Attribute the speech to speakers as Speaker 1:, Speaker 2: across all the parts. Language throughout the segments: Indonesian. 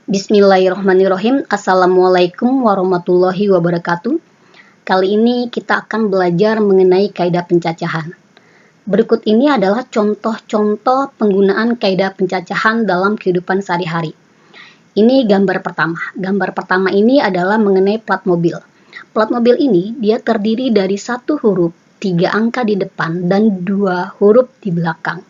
Speaker 1: Bismillahirrahmanirrahim. Assalamualaikum warahmatullahi wabarakatuh. Kali ini kita akan belajar mengenai kaidah pencacahan. Berikut ini adalah contoh-contoh penggunaan kaidah pencacahan dalam kehidupan sehari-hari. Ini gambar pertama. Gambar pertama ini adalah mengenai plat mobil. Plat mobil ini dia terdiri dari satu huruf, 3 angka di depan, dan 2 huruf di belakang.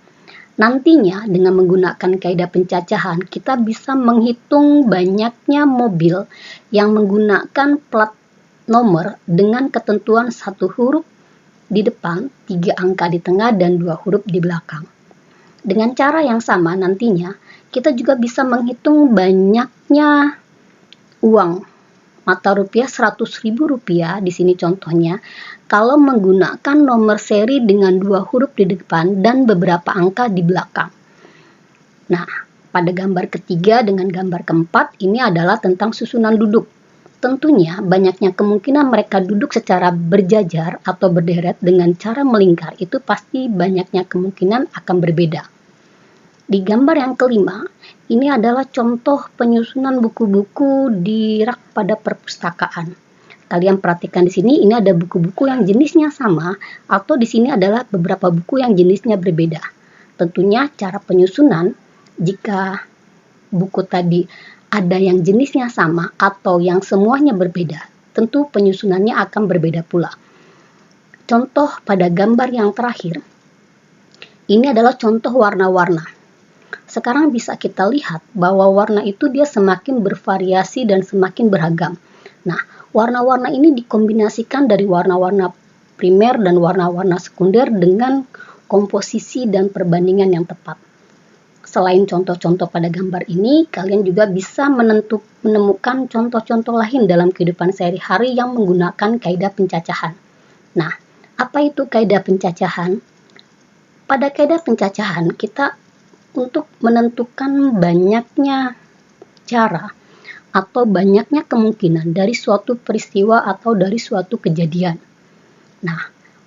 Speaker 1: Nantinya dengan menggunakan kaidah pencacahan, kita bisa menghitung banyaknya mobil yang menggunakan plat nomor dengan ketentuan 1 huruf di depan, 3 angka di tengah, dan 2 huruf di belakang. Dengan cara yang sama nantinya, kita juga bisa menghitung banyaknya uang mata rupiah Rp100.000 di sini contohnya, kalau menggunakan nomor seri dengan 2 huruf di depan dan beberapa angka di belakang. Nah, pada gambar ketiga dengan gambar keempat ini adalah tentang susunan duduk. Tentunya banyaknya kemungkinan mereka duduk secara berjajar atau berderet dengan cara melingkar, itu pasti banyaknya kemungkinan akan berbeda. Di gambar yang kelima, ini adalah contoh penyusunan buku-buku di rak pada perpustakaan. Kalian perhatikan di sini, ini ada buku-buku yang jenisnya sama, atau di sini adalah beberapa buku yang jenisnya berbeda. Tentunya cara penyusunan, jika buku tadi ada yang jenisnya sama atau yang semuanya berbeda, tentu penyusunannya akan berbeda pula. Contoh pada gambar yang terakhir, ini adalah contoh warna-warna. Sekarang bisa kita lihat bahwa warna itu dia semakin bervariasi dan semakin beragam. Nah, warna-warna ini dikombinasikan dari warna-warna primer dan warna-warna sekunder dengan komposisi dan perbandingan yang tepat. Selain contoh-contoh pada gambar ini, kalian juga bisa menemukan contoh-contoh lain dalam kehidupan sehari-hari yang menggunakan kaidah pencacahan. Nah, apa itu kaidah pencacahan? Pada kaidah pencacahan, kita untuk menentukan banyaknya cara atau banyaknya kemungkinan dari suatu peristiwa atau dari suatu kejadian. Nah,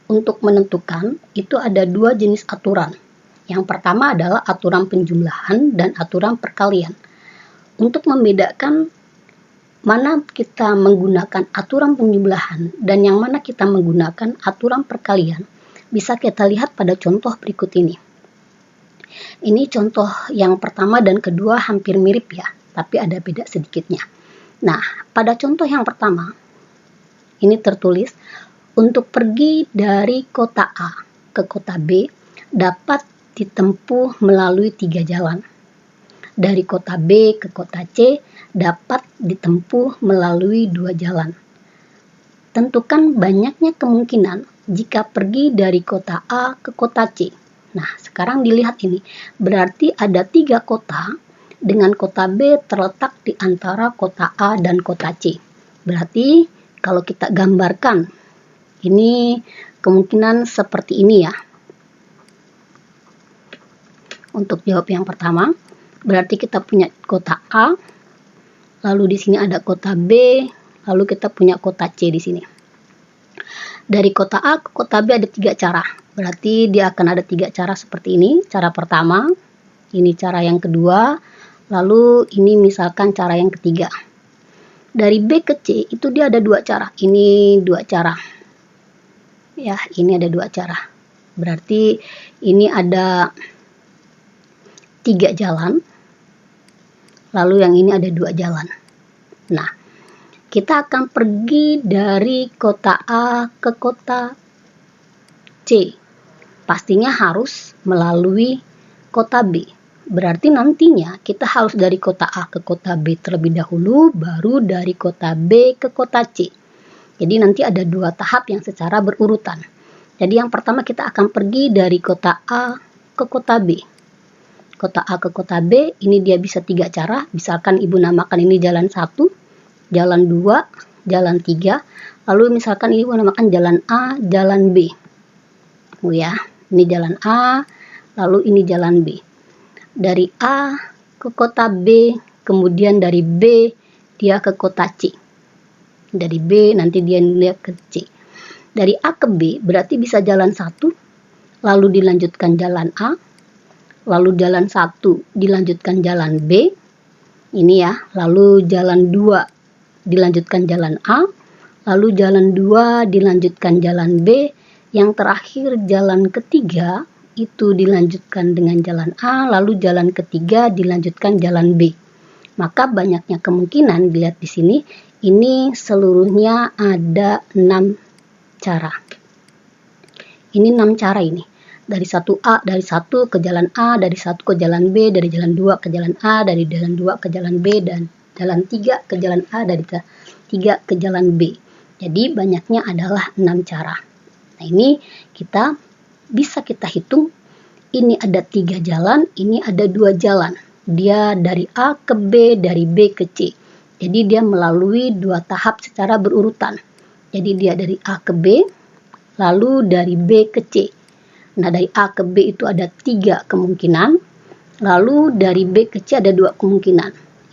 Speaker 1: untuk menentukan itu ada 2 jenis aturan. Yang pertama adalah aturan penjumlahan dan aturan perkalian. Untuk membedakan mana kita menggunakan aturan penjumlahan dan yang mana kita menggunakan aturan perkalian, bisa kita lihat pada contoh berikut ini. Ini contoh yang pertama dan kedua hampir mirip ya, tapi ada beda sedikitnya. Nah, pada contoh yang pertama, ini tertulis, untuk pergi dari kota A ke kota B dapat ditempuh melalui 3 jalan. Dari kota B ke kota C dapat ditempuh melalui 2 jalan. Tentukan banyaknya kemungkinan jika pergi dari kota A ke kota C. Nah, sekarang dilihat ini, berarti ada 3 kota dengan kota B terletak di antara kota A dan kota C. Berarti kalau kita gambarkan, ini kemungkinan seperti ini ya. Untuk jawab yang pertama, berarti kita punya kota A, lalu di sini ada kota B, lalu kita punya kota C di sini. Dari kota A ke kota B ada 3 cara. Berarti dia akan ada 3 cara seperti ini. Cara pertama, ini cara yang kedua, lalu ini misalkan cara yang ketiga. Dari B ke C itu dia ada 2 cara. Ini 2 cara. Ya, ini ada 2 cara. Berarti ini ada 3 jalan. Lalu yang ini ada 2 jalan. Nah, kita akan pergi dari kota A ke kota C. Pastinya harus melalui kota B. Berarti nantinya kita harus dari kota A ke kota B terlebih dahulu, baru dari kota B ke kota C. Jadi nanti ada 2 tahap yang secara berurutan. Jadi yang pertama kita akan pergi dari kota A ke kota B. Kota A ke kota B, ini dia bisa 3 cara. Misalkan ibu namakan ini jalan 1, jalan 2, jalan 3. Lalu misalkan ibu namakan jalan A, jalan B. Oh ya. Ini jalan A, lalu ini jalan B. Dari A ke kota B, kemudian dari B dia ke kota C. Dari B nanti dia ke C. Dari A ke B berarti bisa jalan 1, lalu dilanjutkan jalan A, lalu jalan 1 dilanjutkan jalan B, Ini ya, lalu jalan 2 dilanjutkan jalan A, lalu jalan 2 dilanjutkan jalan B, yang terakhir jalan ketiga itu dilanjutkan dengan jalan A, lalu jalan ketiga dilanjutkan jalan B. Maka banyaknya kemungkinan dilihat di sini, ini seluruhnya ada 6 cara. Ini 6 cara ini. Dari 1A, dari 1 ke jalan A, dari 1 ke jalan B, dari jalan 2 ke jalan A, dari jalan 2 ke jalan B, dan jalan 3 ke jalan A, dari 3 ke jalan B. Jadi banyaknya adalah 6 cara. Nah, ini bisa kita hitung. Ini ada 3 jalan, ini ada 2 jalan. Dia dari A ke B, dari B ke C. Jadi dia melalui 2 tahap secara berurutan. Jadi dia dari A ke B, lalu dari B ke C. Nah, dari A ke B itu ada 3 kemungkinan, lalu dari B ke C ada 2 kemungkinan.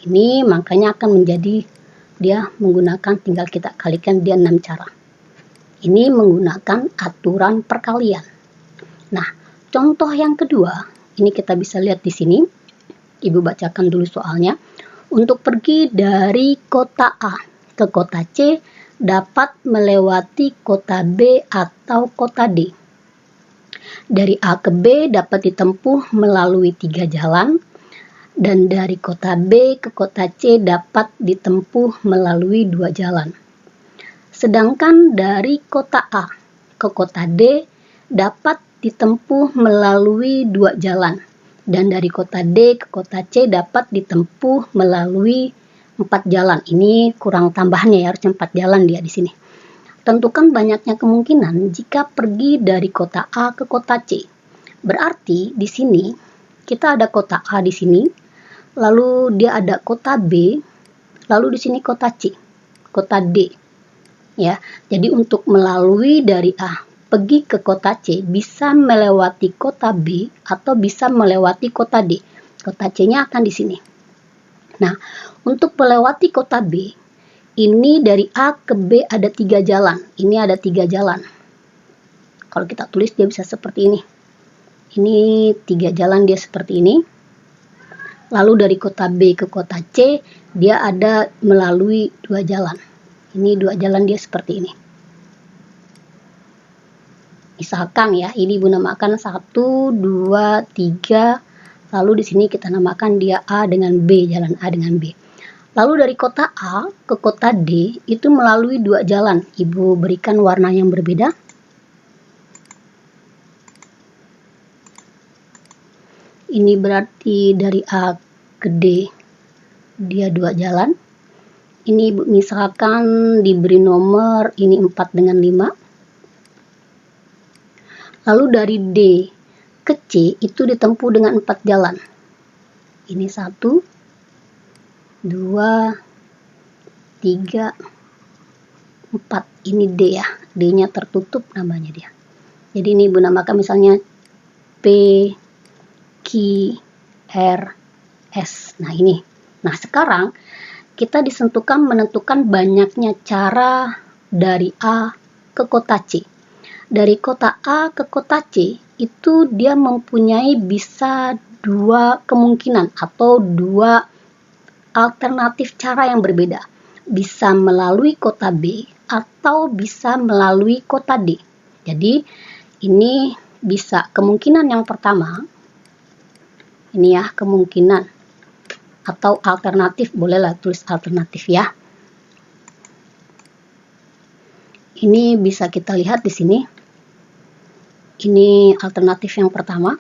Speaker 1: Ini makanya akan menjadi dia menggunakan, tinggal kita kalikan dia 6 cara. Ini menggunakan aturan perkalian. Nah, contoh yang kedua, ini kita bisa lihat di sini. Ibu bacakan dulu soalnya. Untuk pergi dari kota A ke kota C, dapat melewati kota B atau kota D. Dari A ke B dapat ditempuh melalui 3 jalan, dan dari kota B ke kota C dapat ditempuh melalui 2 jalan. Sedangkan dari kota A ke kota D dapat ditempuh melalui 2 jalan, dan dari kota D ke kota C dapat ditempuh melalui 4 jalan. Ini kurang tambahannya ya, harusnya 4 jalan dia di sini. Tentukan banyaknya kemungkinan jika pergi dari kota A ke kota C. Berarti di sini kita ada kota A di sini, lalu dia ada kota B, lalu di sini kota C, kota D. Ya, jadi untuk melalui dari A pergi ke kota C bisa melewati kota B atau bisa melewati kota D. Kota C-nya akan di sini. Nah, untuk melewati kota B, ini dari A ke B ada 3 jalan. Ini ada 3 jalan. Kalau kita tulis dia bisa seperti ini. Ini 3 jalan dia seperti ini. Lalu dari kota B ke kota C dia ada melalui 2 jalan. Ini 2 jalan dia seperti ini. Misalkan ya, ini Ibu namakan 1, 2, 3. Lalu di sini kita namakan dia A dengan B, jalan A dengan B. Lalu dari kota A ke kota D itu melalui 2 jalan. Ibu berikan warna yang berbeda. Ini berarti dari A ke D dia 2 jalan. Ini Ibu misalkan diberi nomor ini 4 dengan 5. Lalu dari D ke C itu ditempuh dengan 4 jalan. Ini 1, 2, 3, 4. Ini D ya. D-nya tertutup namanya dia. Jadi ini Ibu namakan misalnya P, Q, R, S. Nah ini. Nah sekarang kita menentukan banyaknya cara dari A ke kota C. Dari kota A ke kota C itu dia mempunyai bisa 2 kemungkinan atau 2 alternatif cara yang berbeda. Bisa melalui kota B atau bisa melalui kota D. Jadi ini bisa kemungkinan yang pertama. Ini ya kemungkinan atau alternatif, bolehlah tulis alternatif ya. Ini bisa kita lihat di sini. Ini alternatif yang pertama.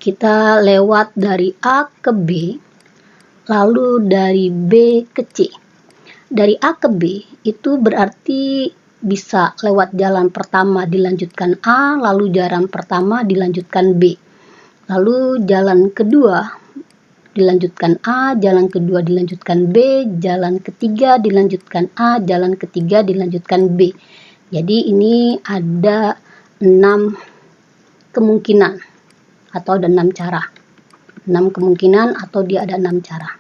Speaker 1: Kita lewat dari A ke B, lalu dari B ke C. Dari A ke B itu berarti bisa lewat jalan pertama dilanjutkan A, lalu jalan pertama dilanjutkan B. Lalu jalan kedua dilanjutkan A, jalan kedua dilanjutkan B, jalan ketiga dilanjutkan A, jalan ketiga dilanjutkan B. Jadi ini ada 6 kemungkinan atau ada 6 cara. 6 kemungkinan atau dia ada 6 cara.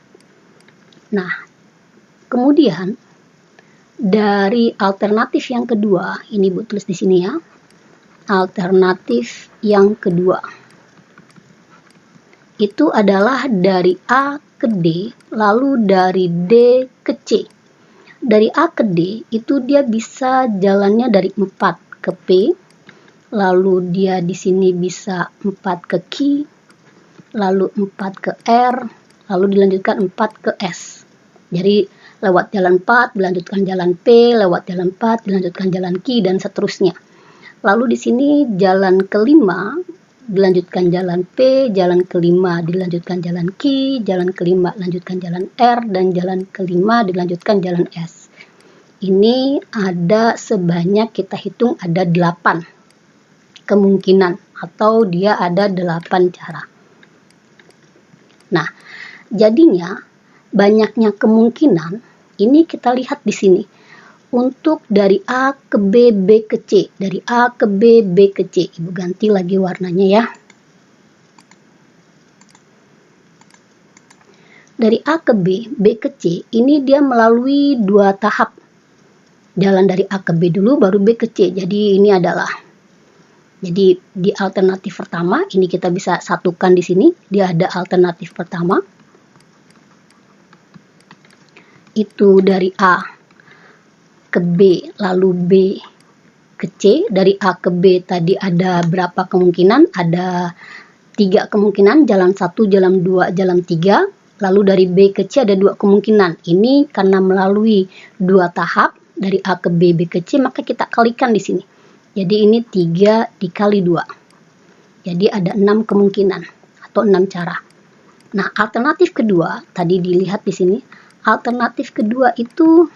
Speaker 1: Nah, kemudian dari alternatif yang kedua, ini Bu tulis di sini ya. Alternatif yang kedua. itu adalah dari A ke D, lalu dari D ke C. Dari A ke D itu dia bisa jalannya dari 4 ke P, lalu dia di sini bisa 4 ke Q, lalu 4 ke R, lalu dilanjutkan 4 ke S. Jadi lewat jalan 4, dilanjutkan jalan P, lewat jalan 4, dilanjutkan jalan Q, dan seterusnya. Lalu di sini jalan kelima, dilanjutkan jalan P, jalan kelima dilanjutkan jalan Q, jalan kelima dilanjutkan jalan R, dan jalan kelima dilanjutkan jalan S. Ini ada sebanyak, kita hitung ada 8 kemungkinan, atau dia ada 8 cara. Nah, jadinya banyaknya kemungkinan ini kita lihat di sini. Untuk dari A ke B, B ke C. Dari A ke B, B ke C. Ibu ganti lagi warnanya ya. Dari A ke B, B ke C, ini dia melalui 2 tahap. Jalan dari A ke B dulu, baru B ke C. Jadi ini adalah, jadi di alternatif pertama, ini kita bisa satukan di sini. Dia ada alternatif pertama. Itu dari A ke B, lalu B ke C. Dari A ke B tadi ada berapa kemungkinan? Ada 3 kemungkinan, jalan 1, jalan 2, jalan 3. Lalu dari B ke C ada 2 kemungkinan. Ini karena melalui 2 tahap, dari A ke B, B ke C, maka kita kalikan di sini. Jadi ini 3 dikali 2. Jadi ada 6 kemungkinan atau 6 cara. Nah, alternatif kedua, tadi dilihat di sini. Alternatif kedua itu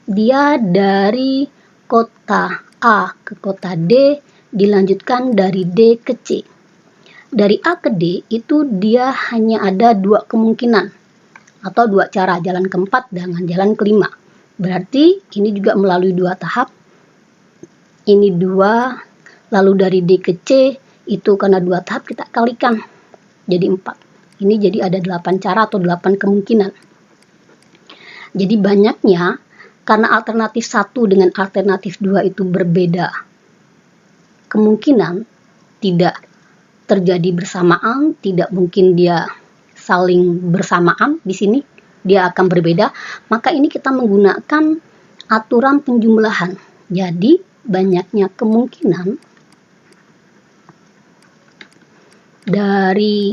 Speaker 1: dia dari kota A ke kota D, dilanjutkan dari D ke C. Dari A ke D itu dia hanya ada 2 kemungkinan atau 2 cara, jalan keempat dengan jalan kelima. Berarti ini juga melalui 2 tahap. Ini 2, lalu dari D ke C itu karena 2 tahap kita kalikan jadi 4. Ini jadi ada 8 cara atau 8 kemungkinan. Jadi banyaknya karena alternatif 1 dengan alternatif 2 itu berbeda. Kemungkinan tidak terjadi bersamaan, tidak mungkin dia saling bersamaan di sini, dia akan berbeda. Maka ini kita menggunakan aturan penjumlahan. Jadi banyaknya kemungkinan dari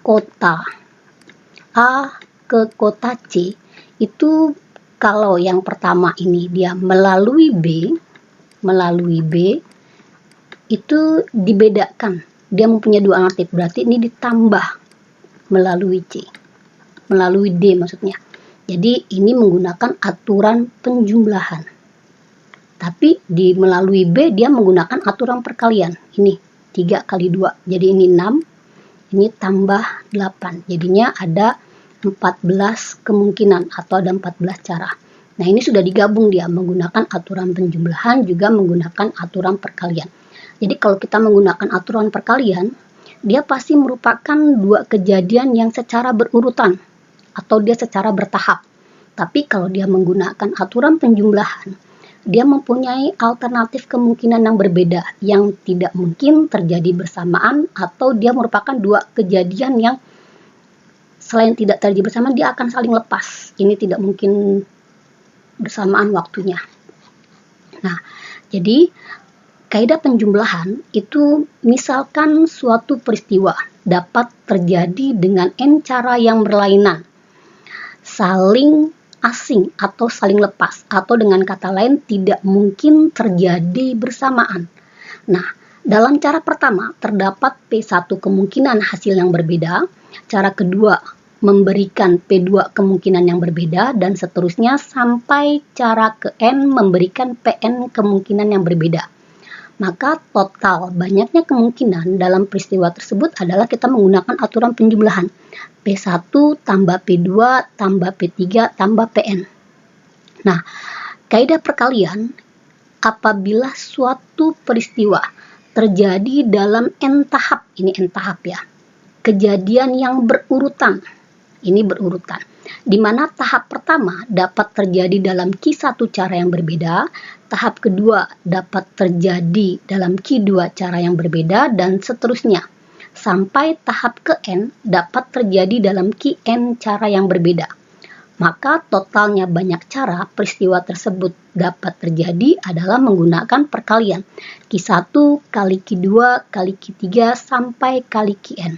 Speaker 1: kota A ke kota C itu, kalau yang pertama ini dia melalui B itu dibedakan. Dia mempunyai 2 alternatif, berarti ini ditambah melalui C. Melalui D maksudnya. Jadi ini menggunakan aturan penjumlahan. Tapi di melalui B dia menggunakan aturan perkalian. Ini 3 kali 2. Jadi ini 6. Ini tambah 8. Jadinya ada 14 kemungkinan atau ada 14 cara. Nah, ini sudah digabung dia menggunakan aturan penjumlahan juga menggunakan aturan perkalian. Jadi kalau kita menggunakan aturan perkalian, dia pasti merupakan 2 kejadian yang secara berurutan atau dia secara bertahap. Tapi kalau dia menggunakan aturan penjumlahan, dia mempunyai alternatif kemungkinan yang berbeda yang tidak mungkin terjadi bersamaan, atau dia merupakan 2 kejadian yang selain tidak terjadi bersamaan, dia akan saling lepas. Ini tidak mungkin bersamaan waktunya. Nah, jadi kaidah penjumlahan itu misalkan suatu peristiwa dapat terjadi dengan n cara yang berlainan, saling asing atau saling lepas, atau dengan kata lain tidak mungkin terjadi bersamaan. Nah, dalam cara pertama terdapat P1 kemungkinan hasil yang berbeda, cara kedua memberikan P2 kemungkinan yang berbeda, dan seterusnya sampai cara ke N memberikan PN kemungkinan yang berbeda. Maka total banyaknya kemungkinan dalam peristiwa tersebut adalah kita menggunakan aturan penjumlahan. P1 tambah P2 tambah P3 tambah PN. Nah, kaidah perkalian, apabila suatu peristiwa terjadi dalam N tahap, ini N tahap ya, kejadian yang berurutan, ini berurutan, di mana tahap pertama dapat terjadi dalam Q1 cara yang berbeda, tahap kedua dapat terjadi dalam Q2 cara yang berbeda, dan seterusnya. sampai tahap ke N dapat terjadi dalam Ki N cara yang berbeda. Maka totalnya banyak cara peristiwa tersebut dapat terjadi adalah menggunakan perkalian Ki1 kali Ki2 kali Ki3 sampai kali Kn.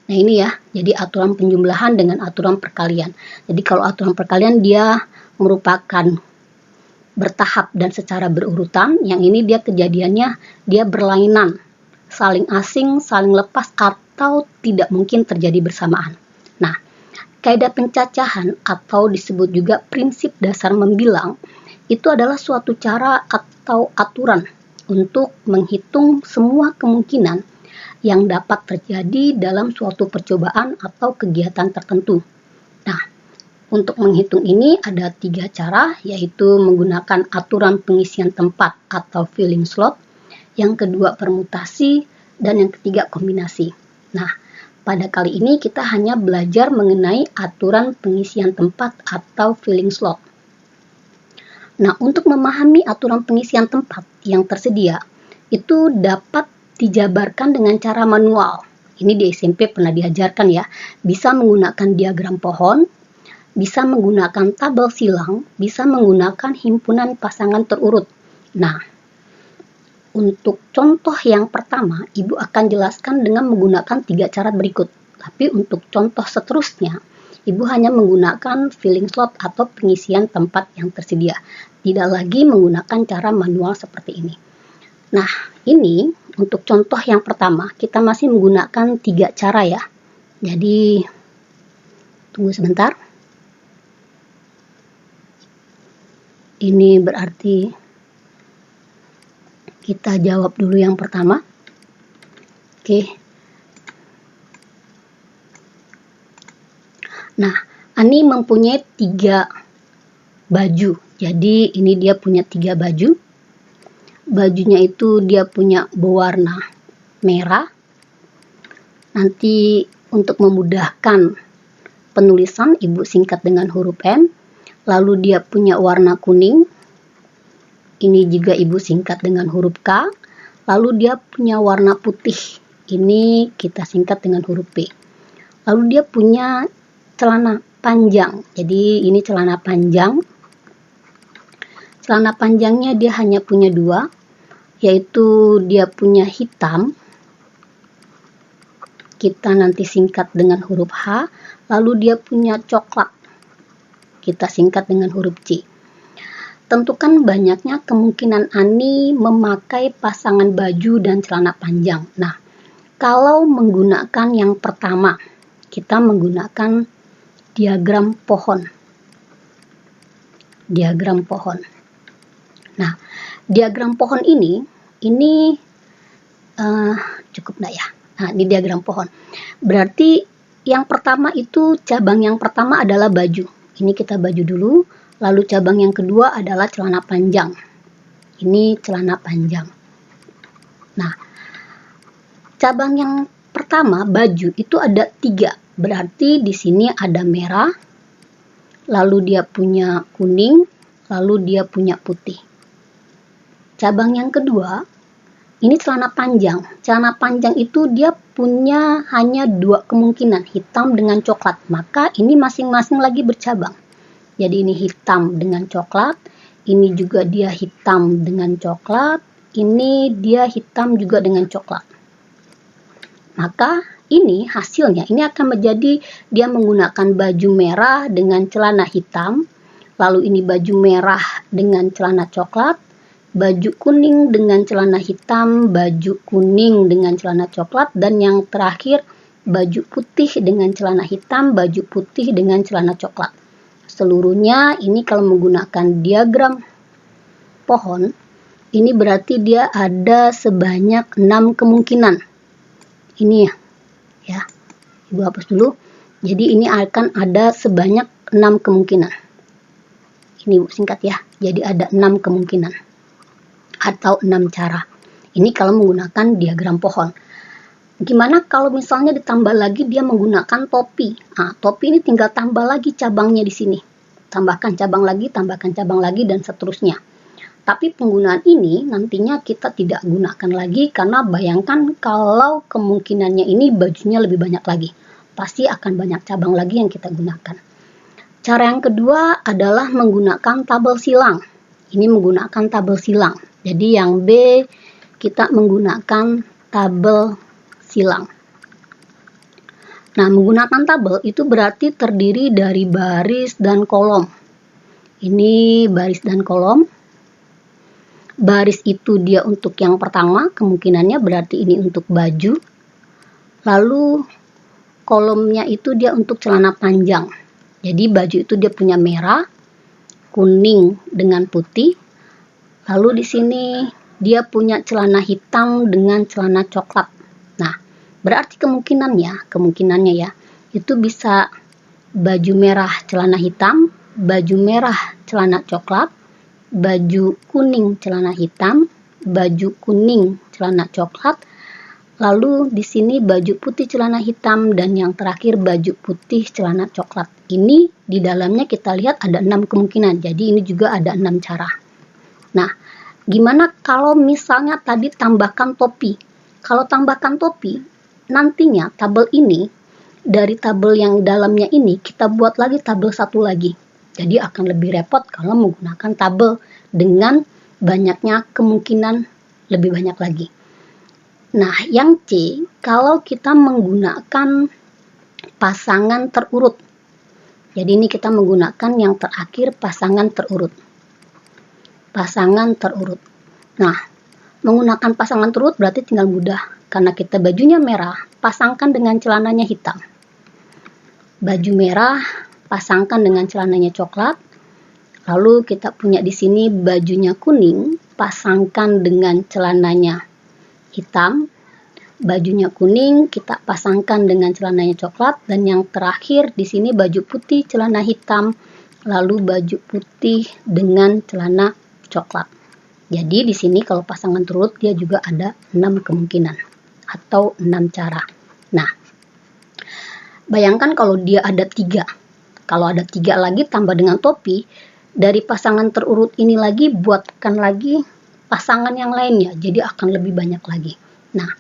Speaker 1: Nah ini ya, jadi aturan penjumlahan dengan aturan perkalian. Jadi kalau aturan perkalian dia merupakan bertahap dan secara berurutan, yang ini dia kejadiannya dia berlainan, saling asing, saling lepas, atau tidak mungkin terjadi bersamaan. Nah, kaidah pencacahan atau disebut juga prinsip dasar membilang itu adalah suatu cara atau aturan untuk menghitung semua kemungkinan yang dapat terjadi dalam suatu percobaan atau kegiatan tertentu. Nah, untuk menghitung ini ada 3 cara, yaitu menggunakan aturan pengisian tempat atau filling slot, yang kedua permutasi, dan yang ketiga kombinasi. Nah, pada kali ini kita hanya belajar mengenai aturan pengisian tempat atau filling slot. Nah, untuk memahami aturan pengisian tempat yang tersedia, itu dapat dijabarkan dengan cara manual. Ini di SMP pernah diajarkan ya. Bisa menggunakan diagram pohon, bisa menggunakan tabel silang, bisa menggunakan himpunan pasangan terurut. Nah, untuk contoh yang pertama, Ibu akan jelaskan dengan menggunakan 3 cara berikut. Tapi untuk contoh seterusnya, Ibu hanya menggunakan filling slot atau pengisian tempat yang tersedia. Tidak lagi menggunakan cara manual seperti ini. Nah, ini untuk contoh yang pertama, kita masih menggunakan 3 cara ya. Jadi, tunggu sebentar. Ini berarti kita jawab dulu yang pertama. Oke. Nah, Ani mempunyai 3 baju. Jadi ini dia punya 3 baju. Bajunya itu dia punya berwarna merah. Nanti untuk memudahkan penulisan, Ibu singkat dengan huruf M. Lalu dia punya warna kuning. Ini juga Ibu singkat dengan huruf K. Lalu dia punya warna putih. Ini kita singkat dengan huruf P. Lalu dia punya celana panjang. Jadi ini celana panjang. Celana panjangnya dia hanya punya 2. Yaitu dia punya hitam. Kita nanti singkat dengan huruf H. Lalu dia punya coklat. Kita singkat dengan huruf C. Tentukan banyaknya kemungkinan Ani memakai pasangan baju dan celana panjang. Nah, kalau menggunakan yang pertama, kita menggunakan diagram pohon. Diagram pohon. Nah, diagram pohon ini cukup enggak ya? Nah, di diagram pohon. Berarti yang pertama itu cabang yang pertama adalah baju. Ini kita baju dulu. Lalu cabang yang kedua adalah celana panjang. Ini celana panjang. Nah, cabang yang pertama baju itu ada 3. Berarti di sini ada merah, lalu dia punya kuning, lalu dia punya putih. Cabang yang kedua, ini celana panjang. Celana panjang itu dia punya hanya 2 kemungkinan, hitam dengan coklat. Maka ini masing-masing lagi bercabang. Jadi ini hitam dengan coklat, ini juga dia hitam dengan coklat, ini dia hitam juga dengan coklat. Maka ini hasilnya, ini akan menjadi dia menggunakan baju merah dengan celana hitam, lalu ini baju merah dengan celana coklat, baju kuning dengan celana hitam, baju kuning dengan celana coklat, dan yang terakhir baju putih dengan celana hitam, baju putih dengan celana coklat. Seluruhnya ini kalau menggunakan diagram pohon, ini berarti dia ada sebanyak 6 kemungkinan. Ini ya, Ibu hapus dulu. Jadi ini akan ada sebanyak 6 kemungkinan. Ini Ibu singkat ya. Jadi ada 6 kemungkinan atau 6 cara. Ini kalau menggunakan diagram pohon. Gimana kalau misalnya ditambah lagi dia menggunakan topi? Nah, topi ini tinggal tambah lagi cabangnya di sini. Tambahkan cabang lagi, dan seterusnya. Tapi penggunaan ini nantinya kita tidak gunakan lagi karena bayangkan kalau kemungkinannya ini bajunya lebih banyak lagi. Pasti akan banyak cabang lagi yang kita gunakan. Cara yang kedua adalah menggunakan tabel silang. Ini menggunakan tabel silang. Jadi yang B kita menggunakan tabel silang. Nah, menggunakan tabel itu berarti terdiri dari baris dan kolom. Ini baris dan kolom. Baris itu dia untuk yang pertama, kemungkinannya berarti ini untuk baju. Lalu kolomnya itu dia untuk celana panjang. Jadi baju itu dia punya merah, kuning dengan putih. Lalu di sini dia punya celana hitam dengan celana coklat. Nah, berarti kemungkinannya ya, itu bisa baju merah celana hitam, baju merah celana coklat, baju kuning celana hitam, baju kuning celana coklat, lalu di sini baju putih celana hitam, dan yang terakhir baju putih celana coklat. Ini di dalamnya kita lihat ada 6 kemungkinan, jadi ini juga ada 6 cara. Nah, gimana kalau misalnya tadi tambahkan topi? Kalau tambahkan topi, nantinya tabel ini, dari tabel yang dalamnya ini, kita buat lagi tabel satu lagi. Jadi akan lebih repot kalau menggunakan tabel dengan banyaknya kemungkinan lebih banyak lagi. Nah, yang C, kalau kita menggunakan pasangan terurut. Jadi ini kita menggunakan yang terakhir pasangan terurut. Pasangan terurut. Nah, menggunakan pasangan terurut berarti tinggal mudah. Karena kita bajunya merah, pasangkan dengan celananya hitam. Baju merah, pasangkan dengan celananya coklat. Lalu kita punya di sini bajunya kuning, pasangkan dengan celananya hitam. Bajunya kuning, kita pasangkan dengan celananya coklat. Dan yang terakhir di sini baju putih, celana hitam. Lalu baju putih dengan celana coklat. Jadi di sini kalau pasangan terurut dia juga ada 6 kemungkinan atau 6 cara. Nah, bayangkan kalau dia ada 3. Kalau ada 3 lagi tambah dengan topi, dari pasangan terurut ini lagi buatkan lagi pasangan yang lainnya, jadi akan lebih banyak lagi. Nah,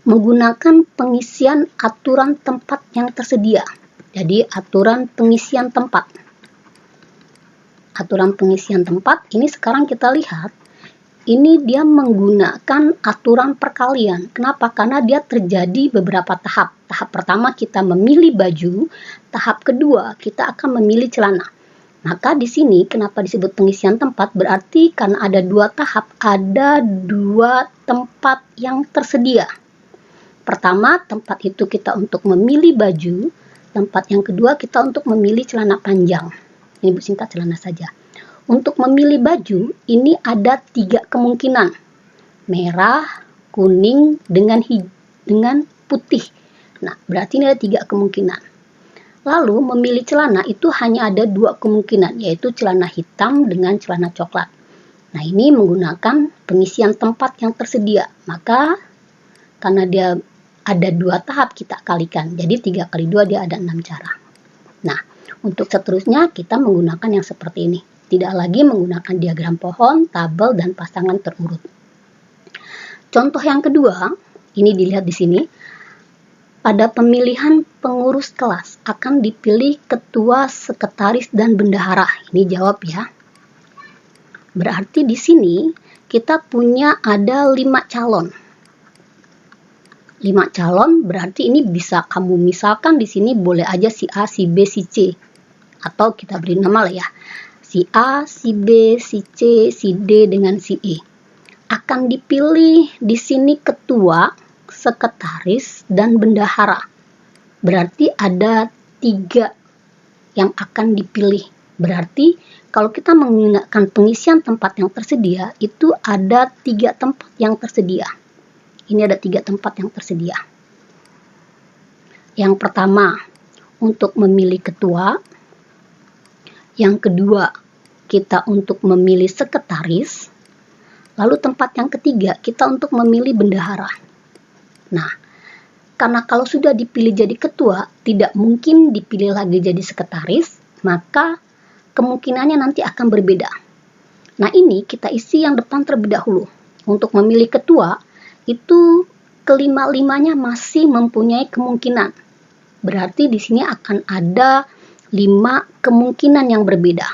Speaker 1: menggunakan pengisian aturan tempat yang tersedia. Jadi aturan pengisian tempat. Aturan pengisian tempat ini sekarang kita lihat, ini dia menggunakan aturan perkalian. Kenapa? Karena dia terjadi beberapa tahap. Tahap pertama kita memilih baju, tahap kedua kita akan memilih celana. Maka di sini kenapa disebut pengisian tempat? Berarti karena ada 2 tahap, ada 2 tempat yang tersedia. Pertama, tempat itu kita untuk memilih baju. Tempat yang kedua kita untuk memilih celana panjang. Ini Bu Sinta celana saja. Untuk memilih baju, ini ada 3 kemungkinan. Merah, kuning, dengan putih. Nah, berarti ini ada 3 kemungkinan. Lalu, memilih celana itu hanya ada 2 kemungkinan, yaitu celana hitam dengan celana coklat. Nah, ini menggunakan pengisian tempat yang tersedia. Maka, karena dia ada 2 tahap, kita kalikan. Jadi, 3 kali 2 dia ada 6 cara. Nah, untuk seterusnya kita menggunakan yang seperti ini. Tidak lagi menggunakan diagram pohon, tabel, dan pasangan terurut. Contoh yang kedua, ini dilihat di sini. Pada pemilihan pengurus kelas akan dipilih ketua, sekretaris, dan bendahara. Ini jawab ya. Berarti di sini kita punya ada 5 calon. 5 calon berarti ini bisa kamu misalkan di sini boleh aja si A, si B, si C. Atau kita beri nama lah ya. Si A, si B, si C, si D, dengan si E. Akan dipilih di sini ketua, sekretaris, dan bendahara. Berarti ada 3 yang akan dipilih. Berarti kalau kita menggunakan pengisian tempat yang tersedia, itu ada 3 tempat yang tersedia. Ini ada 3 tempat yang tersedia. Yang pertama, untuk memilih ketua. Yang kedua, kita untuk memilih sekretaris. Lalu tempat yang ketiga, kita untuk memilih bendahara. Nah, karena kalau sudah dipilih jadi ketua, tidak mungkin dipilih lagi jadi sekretaris, maka kemungkinannya nanti akan berbeda. Nah, ini kita isi yang depan terlebih dahulu. Untuk memilih ketua, itu kelima-limanya masih mempunyai kemungkinan. Berarti di sini akan ada 5 kemungkinan yang berbeda.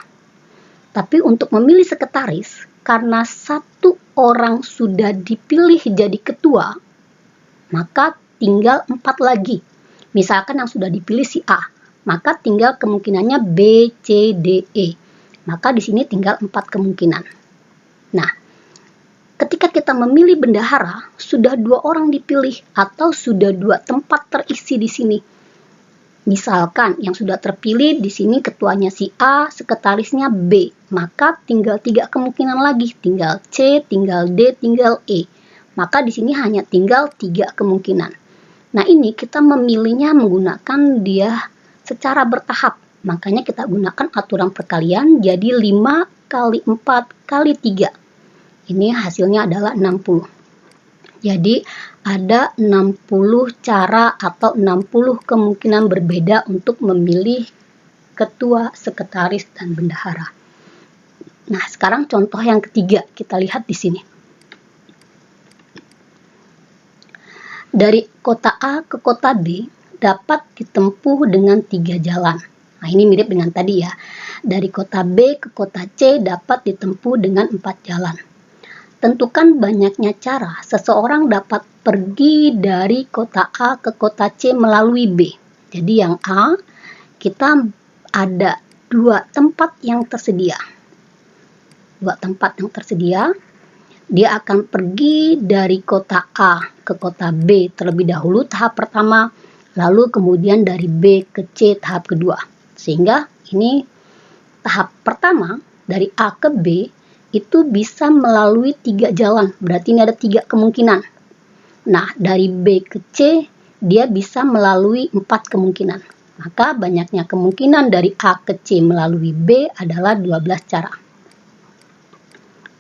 Speaker 1: Tapi untuk memilih sekretaris, karena satu orang sudah dipilih jadi ketua, maka tinggal 4 lagi. Misalkan yang sudah dipilih si A, maka tinggal kemungkinannya B, C, D, E. Maka di sini tinggal 4 kemungkinan. Nah, ketika kita memilih bendahara, sudah 2 orang dipilih atau sudah 2 tempat terisi di sini. Misalkan yang sudah terpilih di sini ketuanya si A, sekretarisnya B, maka tinggal 3 kemungkinan lagi, tinggal C, tinggal D, tinggal E. Maka di sini hanya tinggal 3 kemungkinan. Nah, ini kita memilihnya menggunakan dia secara bertahap. Makanya kita gunakan aturan perkalian, jadi 5 kali 4 kali 3. Ini hasilnya adalah 60. Jadi ada 60 cara atau 60 kemungkinan berbeda untuk memilih ketua, sekretaris, dan bendahara. Nah, sekarang contoh yang ketiga kita lihat di sini. Dari kota A ke kota B dapat ditempuh dengan 3 jalan. Nah, ini mirip dengan tadi ya. Dari kota B ke kota C dapat ditempuh dengan 4 jalan. Tentukan banyaknya cara seseorang dapat pergi dari kota A ke kota C melalui B. Jadi yang A, kita ada 2 tempat yang tersedia. 2 tempat yang tersedia. Dia akan pergi dari kota A ke kota B terlebih dahulu tahap pertama, lalu kemudian dari B ke C tahap kedua. Sehingga ini tahap pertama dari A ke B itu bisa melalui 3 jalan. Berarti ini ada 3 kemungkinan. Nah, dari B ke C dia bisa melalui 4 kemungkinan. Maka banyaknya kemungkinan dari A ke C melalui B adalah 12 cara.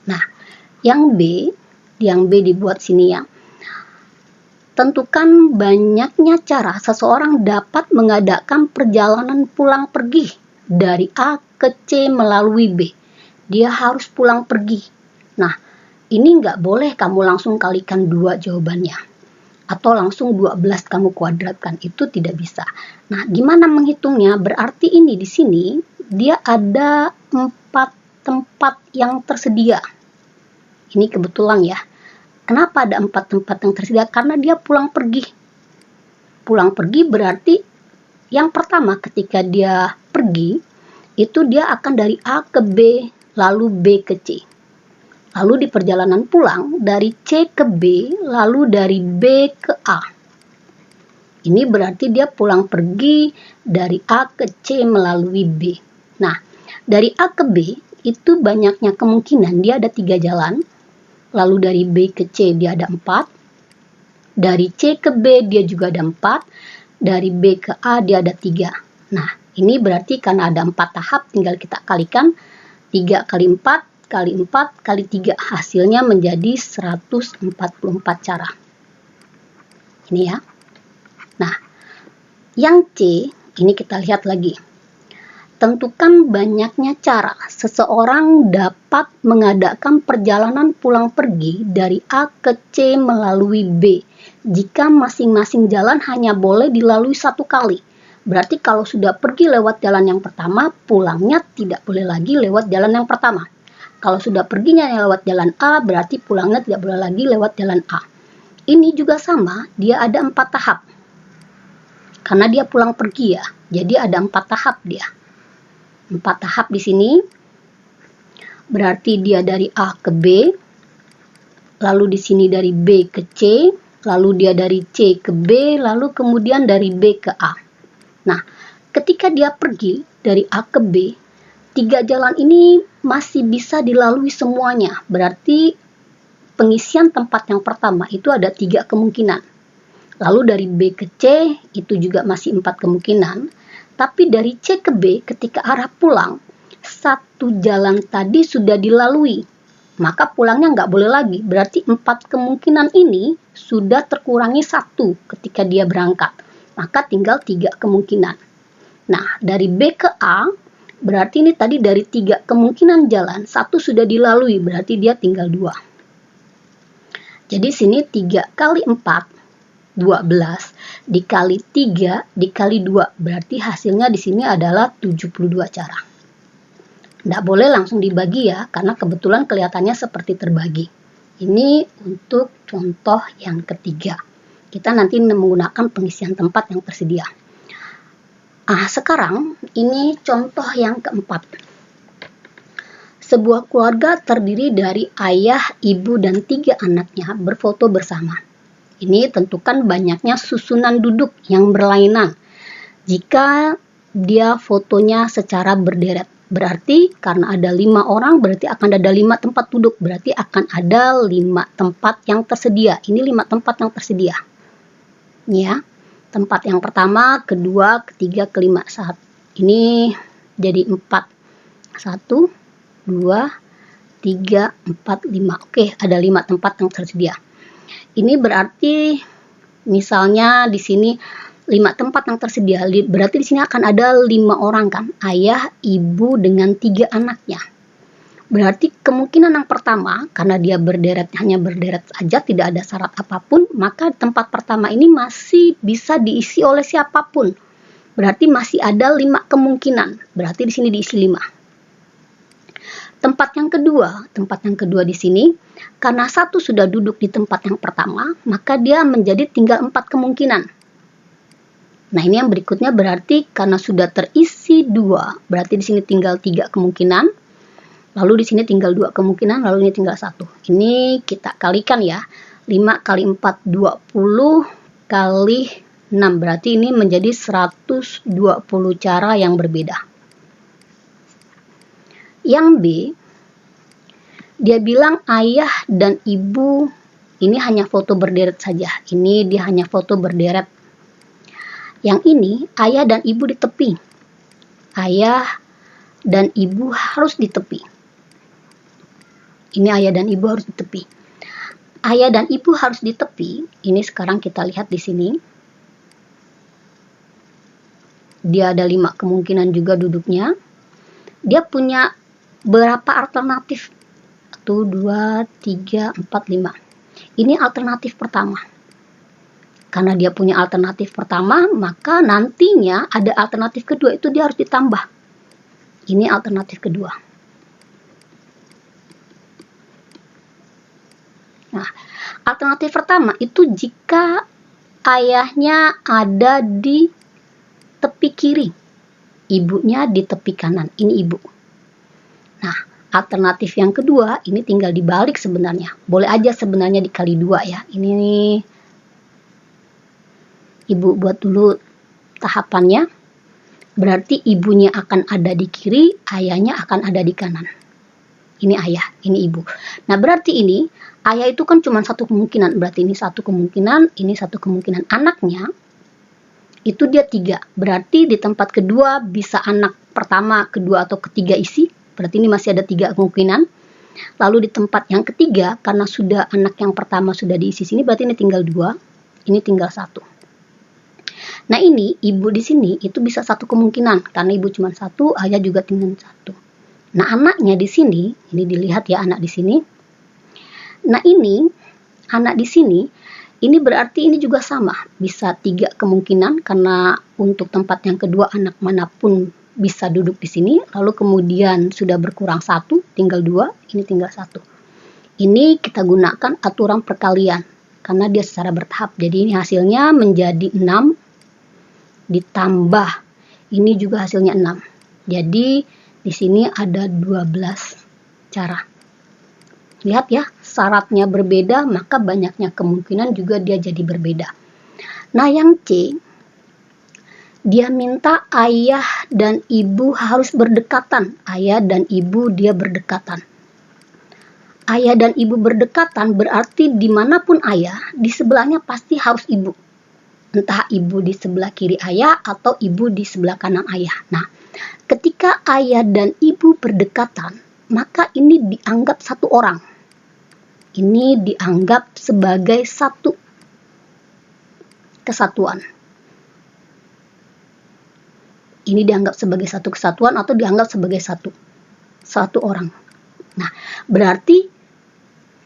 Speaker 1: Nah, yang B dibuat sini ya. Tentukan banyaknya cara seseorang dapat mengadakan perjalanan pulang pergi dari A ke C melalui B. Dia harus pulang pergi. Nah, ini nggak boleh kamu langsung kalikan 2 jawabannya. Atau langsung 12 kamu kuadratkan. Itu tidak bisa. Nah, gimana menghitungnya? Berarti ini di sini dia ada 4 tempat yang tersedia. Ini kebetulan ya. Kenapa ada 4 tempat yang tersedia? Karena dia pulang pergi. Pulang pergi berarti yang pertama ketika dia pergi, itu dia akan dari A ke B, lalu B ke C. Lalu di perjalanan pulang, dari C ke B, lalu dari B ke A. Ini berarti dia pulang pergi dari A ke C melalui B. Nah, dari A ke B, itu banyaknya kemungkinan dia ada 3 jalan. Lalu dari B ke C dia ada 4. Dari C ke B dia juga ada 4. Dari B ke A dia ada 3. Nah, ini berarti karena ada 4 tahap, tinggal kita kalikan 3 kali 4 kali 4 kali 3. Hasilnya menjadi 144 cara. Ini ya. Nah, yang C, ini kita lihat lagi. Tentukan banyaknya cara seseorang dapat mengadakan perjalanan pulang pergi dari A ke C melalui B jika masing-masing jalan hanya boleh dilalui 1 kali. Berarti kalau sudah pergi lewat jalan yang pertama, pulangnya tidak boleh lagi lewat jalan yang pertama. Kalau sudah perginya lewat jalan A, berarti pulangnya tidak boleh lagi lewat jalan A. Ini juga sama, dia ada 4 tahap. Karena dia pulang pergi ya, jadi ada 4 tahap dia. 4 tahap di sini. Berarti dia dari A ke B, lalu di sini dari B ke C, lalu dia dari C ke B, lalu kemudian dari B ke A. Nah, ketika dia pergi dari A ke B, 3 jalan ini masih bisa dilalui semuanya. Berarti pengisian tempat yang pertama itu ada 3 kemungkinan. Lalu dari B ke C itu juga masih 4 kemungkinan. Tapi dari C ke B ketika arah pulang, 1 jalan tadi sudah dilalui. Maka pulangnya nggak boleh lagi. Berarti 4 kemungkinan ini sudah terkurangi 1 ketika dia berangkat. Maka tinggal 3 kemungkinan. Nah, dari B ke A, Berarti ini tadi dari 3 kemungkinan jalan, 1 sudah dilalui, berarti dia tinggal 2. Jadi sini 3 kali 4, 12, dikali 3, dikali 2, berarti hasilnya di sini adalah 72 cara. Nggak boleh langsung dibagi ya, karena kebetulan kelihatannya seperti terbagi. Ini untuk contoh yang ketiga. Kita nanti menggunakan pengisian tempat yang tersedia. Sekarang ini contoh yang keempat. Sebuah keluarga terdiri dari ayah, ibu, dan 3 anaknya berfoto bersama. Ini tentukan banyaknya susunan duduk yang berlainan. Jika dia fotonya secara berderet, berarti karena ada 5 orang, berarti akan ada 5 tempat duduk. Berarti akan ada 5 tempat yang tersedia. Ini 5 tempat yang tersedia. Ya, tempat yang pertama, kedua, ketiga, kelima. Ini jadi 4. 1, 2, 3, 4, 5. Oke, ada 5 tempat yang tersedia. Ini berarti misalnya di sini 5 tempat yang tersedia, berarti di sini akan ada 5 orang kan, ayah, ibu, dengan 3 anaknya. Berarti kemungkinan yang pertama, karena dia berderet, hanya berderet saja, tidak ada syarat apapun, maka tempat pertama ini masih bisa diisi oleh siapapun. Berarti masih ada 5 kemungkinan, berarti di sini diisi 5. Tempat yang kedua di sini, karena 1 sudah duduk di tempat yang pertama, maka dia menjadi tinggal 4 kemungkinan. Nah, ini yang berikutnya berarti karena sudah terisi 2, berarti di sini tinggal 3 kemungkinan, lalu di sini tinggal 2 kemungkinan, lalu ini tinggal 1. Ini kita kalikan ya, 5 kali 4, 20 kali 6, berarti ini menjadi 120 cara yang berbeda. Yang B, dia bilang ayah dan ibu ini hanya foto berderet saja. Ini dia hanya foto berderet. Yang ini ayah dan ibu di tepi. Ayah dan ibu harus di tepi. Ini ayah dan ibu harus di tepi. Ayah dan ibu harus di tepi. Ini sekarang kita lihat di sini. Dia ada 5 kemungkinan juga duduknya. Dia punya berapa alternatif? 1, 2, 3, 4, 5. Ini alternatif pertama. Karena dia punya alternatif pertama, maka nantinya ada alternatif kedua, itu dia harus ditambah. Ini alternatif kedua. Nah, alternatif pertama itu jika ayahnya ada di tepi kiri, ibunya di tepi kanan. Ini ibu. Nah, alternatif yang kedua ini tinggal dibalik sebenarnya. Boleh aja sebenarnya dikali 2 ya. Ini nih, ibu buat dulu tahapannya. Berarti ibunya akan ada di kiri, ayahnya akan ada di kanan. Ini ayah, ini ibu. Nah, berarti ini ayah itu kan cuma 1 kemungkinan. Berarti ini 1 kemungkinan, ini 1 kemungkinan. Anaknya itu dia 3. Berarti di tempat kedua bisa anak pertama, kedua, atau ketiga isi. Berarti ini masih ada 3 kemungkinan. Lalu di tempat yang ketiga, karena sudah anak yang pertama sudah diisi sini, berarti ini tinggal 2, ini tinggal 1. Nah, ini ibu di sini itu bisa 1 kemungkinan, karena ibu cuma 1, ayah juga tinggal 1. Nah, anaknya di sini, ini dilihat ya anak di sini. Nah, ini anak di sini, ini berarti ini juga sama, bisa 3 kemungkinan, karena untuk tempat yang kedua anak manapun bisa duduk di sini, lalu kemudian sudah berkurang 1, tinggal 2, ini tinggal 1. Ini kita gunakan aturan perkalian, karena dia secara bertahap. Jadi ini hasilnya menjadi 6, ditambah ini juga hasilnya 6. Jadi di sini ada 12 cara. Lihat ya, syaratnya berbeda, maka banyaknya kemungkinan juga dia jadi berbeda. Nah, yang C, dia minta ayah dan ibu harus berdekatan. Ayah dan ibu dia berdekatan. Ayah dan ibu berdekatan berarti dimanapun ayah, di sebelahnya pasti harus ibu. Entah ibu di sebelah kiri ayah atau ibu di sebelah kanan ayah. Nah, ketika ayah dan ibu berdekatan, maka ini dianggap 1 orang. Ini dianggap sebagai 1 kesatuan. ini dianggap sebagai satu kesatuan atau dianggap sebagai satu orang. Nah, berarti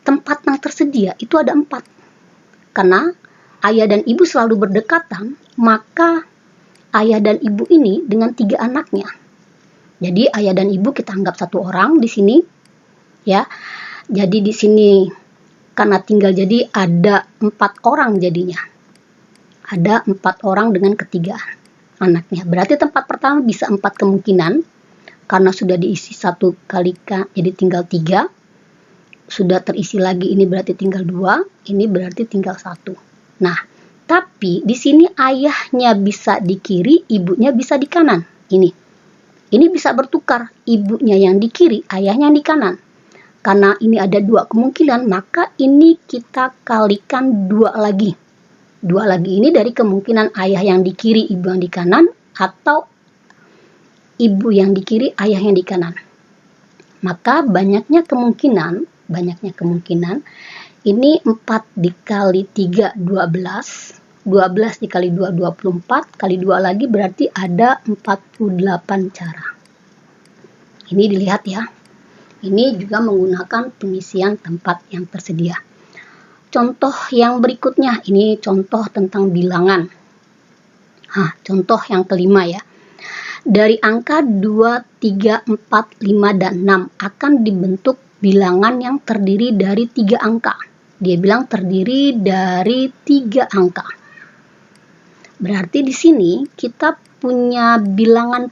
Speaker 1: tempat yang tersedia itu ada 4. Karena ayah dan ibu selalu berdekatan, maka ayah dan ibu ini dengan 3 anaknya. Jadi ayah dan ibu kita anggap satu orang di sini, ya. Jadi di sini karena tinggal jadi ada 4 orang jadinya. Ada 4 orang dengan ketiga anaknya. Berarti tempat pertama bisa 4 kemungkinan. Karena sudah diisi 1 kali jadi tinggal 3. Sudah terisi lagi, ini berarti tinggal 2. Ini berarti tinggal 1. Nah, tapi di sini ayahnya bisa di kiri, ibunya bisa di kanan. Ini bisa bertukar. Ibunya yang di kiri, ayahnya yang di kanan. Karena ini ada 2 kemungkinan, maka ini kita kalikan 2 lagi. 2 lagi ini dari kemungkinan ayah yang di kiri, ibu yang di kanan, atau ibu yang di kiri, ayah yang di kanan. Maka banyaknya kemungkinan ini 4 dikali 3, 12. 12 dikali 2, 24. Kali 2 lagi berarti ada 48 cara. Ini dilihat ya. Ini juga menggunakan pengisian tempat yang tersedia. Contoh yang berikutnya, ini contoh tentang bilangan. Contoh yang kelima ya. Dari angka 2, 3, 4, 5, dan 6 akan dibentuk bilangan yang terdiri dari 3 angka. Dia bilang terdiri dari 3 angka. Berarti di sini kita punya bilangan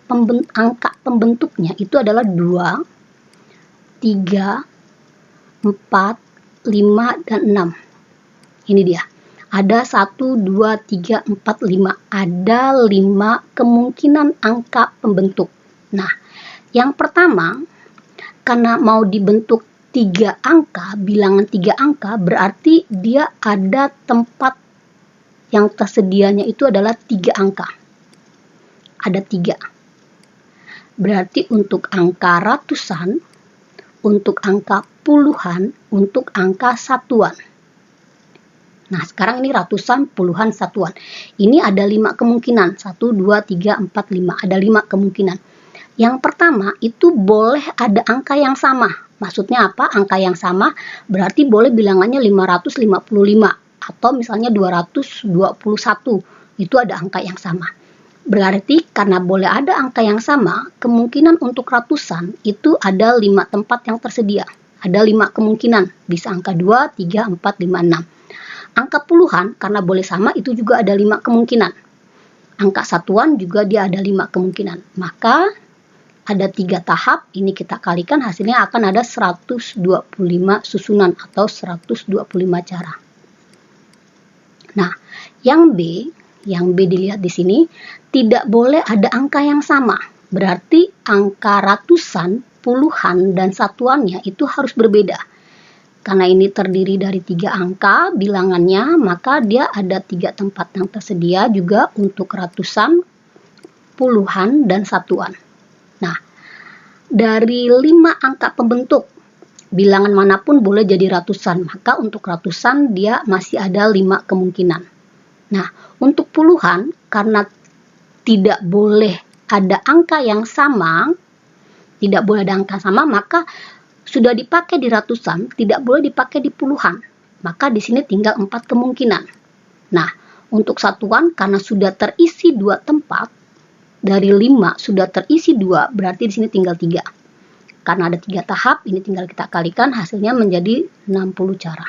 Speaker 1: angka pembentuknya itu adalah 2, 3, 4, 5, dan 6. Ini dia. Ada 1, 2, 3, 4, 5. Ada 5 kemungkinan angka pembentuk. Nah, yang pertama, karena mau dibentuk 3 angka, bilangan 3 angka, berarti dia ada tempat yang tersedianya itu adalah 3 angka. Ada 3. Berarti untuk angka ratusan, untuk angka puluhan, untuk angka satuan. Nah, sekarang ini ratusan, puluhan, satuan. Ini ada 5 kemungkinan. 1, 2, 3, 4, 5. Ada 5 kemungkinan. Yang pertama, itu boleh ada angka yang sama. Maksudnya apa? Angka yang sama berarti boleh bilangannya 555. Atau misalnya 221. Itu ada angka yang sama. Berarti karena boleh ada angka yang sama, kemungkinan untuk ratusan itu ada 5 tempat yang tersedia. Ada 5 kemungkinan. Bisa angka 2, 3, 4, 5, 6. Angka puluhan karena boleh sama itu juga ada 5 kemungkinan. Angka satuan juga dia ada 5 kemungkinan. Maka ada 3 tahap, ini kita kalikan hasilnya akan ada 125 susunan atau 125 cara. Nah, yang B dilihat di sini tidak boleh ada angka yang sama. Berarti angka ratusan, puluhan, dan satuannya itu harus berbeda. Karena ini terdiri dari 3 angka bilangannya, maka dia ada 3 tempat yang tersedia juga untuk ratusan, puluhan, dan satuan. Nah, dari 5 angka pembentuk, bilangan manapun boleh jadi ratusan. Maka untuk ratusan dia masih ada 5 kemungkinan. Nah, untuk puluhan, karena tidak boleh ada angka yang sama, maka sudah dipakai di ratusan, tidak boleh dipakai di puluhan. Maka di sini tinggal 4 kemungkinan. Nah, untuk satuan karena sudah terisi 2 tempat, dari 5 sudah terisi 2, berarti di sini tinggal 3. Karena ada 3 tahap, ini tinggal kita kalikan, hasilnya menjadi 60 cara.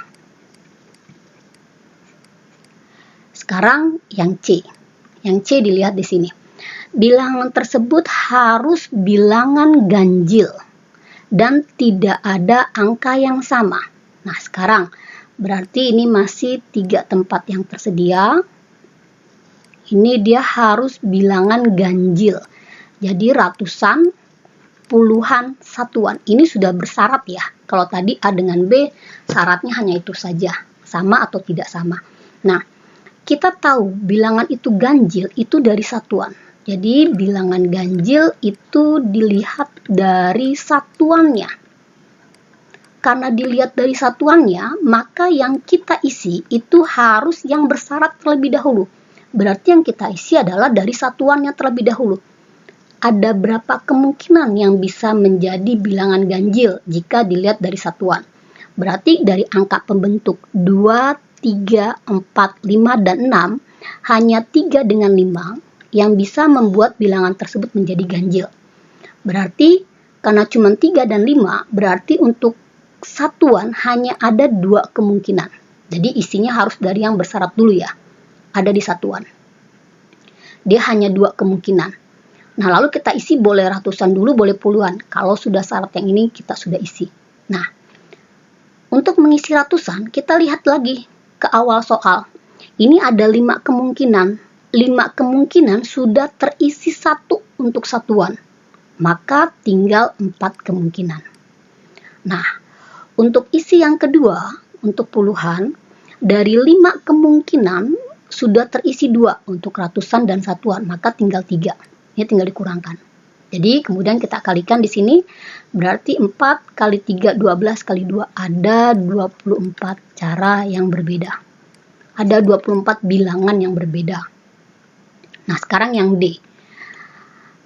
Speaker 1: Sekarang yang C. Yang C dilihat di sini. Bilangan tersebut harus bilangan ganjil dan tidak ada angka yang sama. Nah, sekarang berarti ini masih 3 tempat yang tersedia. Ini dia harus bilangan ganjil. Jadi ratusan, puluhan, satuan. Ini sudah bersyarat ya. Kalau tadi A dengan B, syaratnya hanya itu saja. Sama atau tidak sama. Nah, kita tahu bilangan itu ganjil itu dari satuan. Jadi bilangan ganjil itu dilihat dari satuannya. Karena dilihat dari satuannya, maka yang kita isi itu harus yang bersyarat terlebih dahulu. Berarti yang kita isi adalah dari satuannya terlebih dahulu. ada berapa kemungkinan yang bisa menjadi bilangan ganjil jika dilihat dari satuan. Berarti dari angka pembentuk 2, 3, 4, 5, dan 6, hanya 3 dengan 5 yang bisa membuat bilangan tersebut menjadi ganjil. Berarti karena cuma 3 dan 5, berarti untuk satuan hanya ada 2 kemungkinan. Jadi isinya harus dari yang bersyarat dulu ya, ada di satuan. Dia hanya 2 kemungkinan. Nah, lalu kita isi boleh ratusan dulu, boleh puluhan. Kalau sudah syarat yang ini kita sudah isi. Nah, untuk mengisi ratusan, kita lihat lagi ke awal soal. Ini ada 5 kemungkinan. 5 kemungkinan sudah terisi 1 untuk satuan. Maka tinggal 4 kemungkinan. Nah, untuk isi yang kedua, untuk puluhan, dari 5 kemungkinan sudah terisi 2 untuk ratusan dan satuan. Maka tinggal 3. Ini tinggal dikurangkan. Jadi kemudian kita kalikan di sini, berarti 4 kali 3, 12 kali 2, ada 24 cara yang berbeda. Ada 24 bilangan yang berbeda. Nah, sekarang yang D.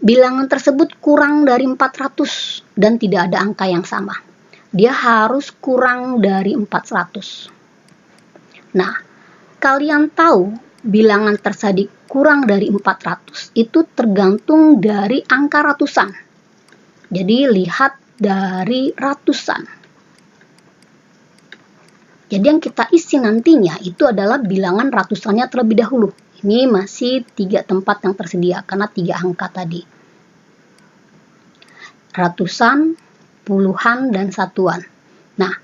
Speaker 1: Bilangan tersebut kurang dari 400 dan tidak ada angka yang sama. Dia harus kurang dari 400. Nah, kalian tahu bilangan tersadik kurang dari 400 itu tergantung dari angka ratusan. Jadi lihat dari ratusan. Jadi yang kita isi nantinya itu adalah bilangan ratusannya terlebih dahulu. Ini masih 3 tempat yang tersedia karena 3 angka tadi. Ratusan, puluhan, dan satuan. Nah,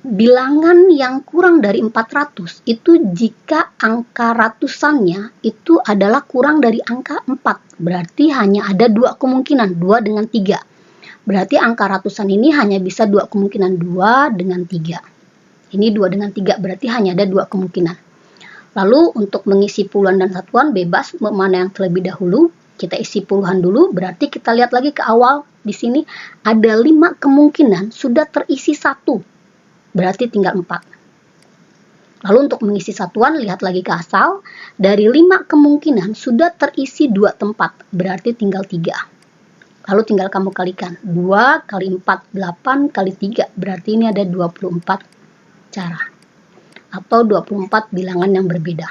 Speaker 1: bilangan yang kurang dari 400 itu jika angka ratusannya itu adalah kurang dari angka 4. Berarti hanya ada 2 kemungkinan, 2 dengan 3. Berarti angka ratusan ini hanya bisa 2 kemungkinan, 2 dengan 3. Ini 2 dengan 3, berarti hanya ada 2 kemungkinan. Lalu untuk mengisi puluhan dan satuan bebas mana yang terlebih dahulu. Kita isi puluhan dulu, berarti kita lihat lagi ke awal. Di sini ada 5 kemungkinan sudah terisi 1. Berarti tinggal 4. Lalu untuk mengisi satuan, lihat lagi ke asal. Dari 5 kemungkinan sudah terisi 2 tempat. Berarti tinggal 3. Lalu tinggal kamu kalikan. 2 kali 4, 8 kali 3. Berarti ini ada 24 cara. Atau 24 bilangan yang berbeda.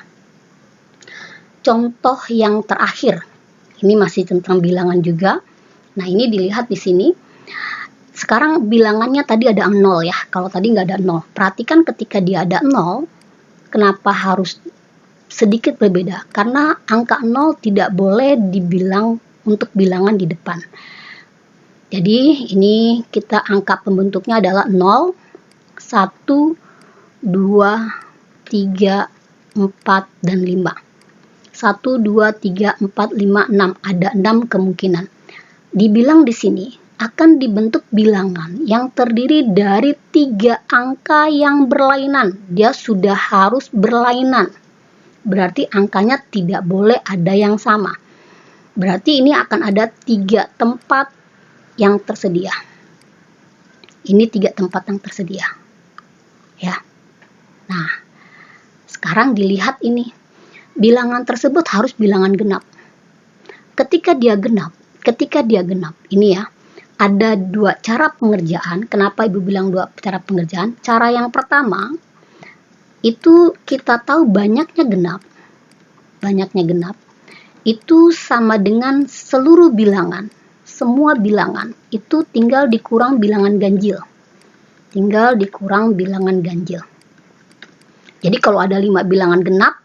Speaker 1: Contoh yang terakhir. Ini masih tentang bilangan juga. Nah, ini dilihat di sini. Sekarang bilangannya tadi ada 0 ya. Kalau tadi nggak ada 0. Perhatikan ketika dia ada 0, kenapa harus sedikit berbeda? Karena angka 0 tidak boleh dibilang untuk bilangan di depan. Jadi ini kita angka pembentuknya adalah 0, 1, 2, 3, 4, dan 5. 1, 2, 3, 4, 5, 6. Ada 6 kemungkinan. Dibilang di sini akan dibentuk bilangan yang terdiri dari 3 angka yang berlainan. Dia sudah harus berlainan. Berarti angkanya tidak boleh ada yang sama. Berarti ini akan ada 3 tempat yang tersedia. Ini 3 tempat yang tersedia. Ya. Nah, sekarang dilihat ini. Bilangan tersebut harus bilangan genap. Ketika dia genap, ini ya, ada 2 cara pengerjaan. Kenapa Ibu bilang 2 cara pengerjaan? Cara yang pertama, itu kita tahu banyaknya genap, itu sama dengan seluruh bilangan. Semua bilangan, itu tinggal dikurang bilangan ganjil. Jadi kalau ada 5 bilangan genap,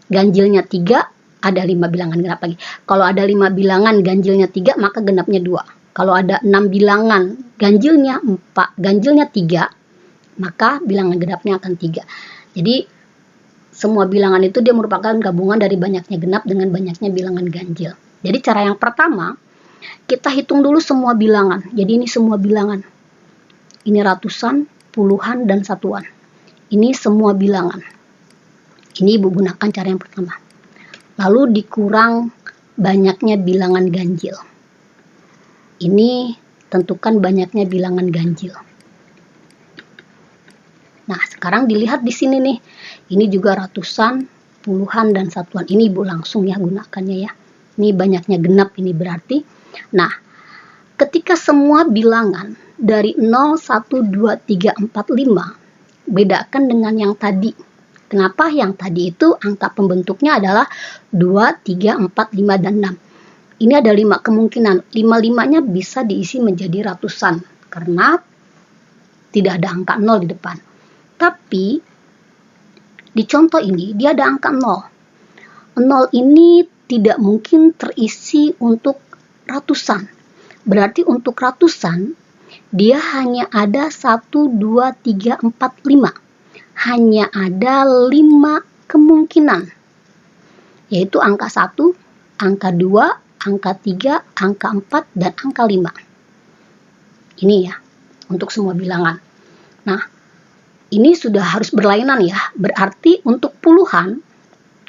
Speaker 1: ganjilnya 3, ada 5 bilangan genap lagi. Kalau ada 5 bilangan ganjilnya 3, maka genapnya 2. Kalau ada 6 bilangan ganjilnya 3, maka bilangan genapnya akan 3. Jadi semua bilangan itu dia merupakan gabungan dari banyaknya genap dengan banyaknya bilangan ganjil. Jadi cara yang pertama, kita hitung dulu semua bilangan. Jadi ini semua bilangan. Ini ratusan, puluhan, dan satuan. Ini semua bilangan. Ini Ibu gunakan cara yang pertama. Lalu dikurang banyaknya bilangan ganjil. Ini tentukan banyaknya bilangan ganjil. Nah, sekarang dilihat di sini nih. Ini juga ratusan, puluhan, dan satuan. Ini Ibu langsung ya gunakannya ya. Ini banyaknya genap ini berarti. Nah, ketika semua bilangan dari 0, 1, 2, 3, 4, 5, bedakan dengan yang tadi. Kenapa? Yang tadi itu angka pembentuknya adalah 2, 3, 4, 5, dan 6. Ini ada 5 kemungkinan. 5-5-nya bisa diisi menjadi ratusan karena tidak ada angka 0 di depan. Tapi di contoh ini dia ada angka 0. 0 ini tidak mungkin terisi untuk ratusan. Berarti untuk ratusan dia hanya ada 1, 2, 3, 4, 5. Hanya ada 5 kemungkinan. Yaitu angka 1, angka 2, angka 3, angka 4, dan angka 5. Ini ya, untuk semua bilangan. Nah, ini sudah harus berlainan ya. Berarti untuk puluhan,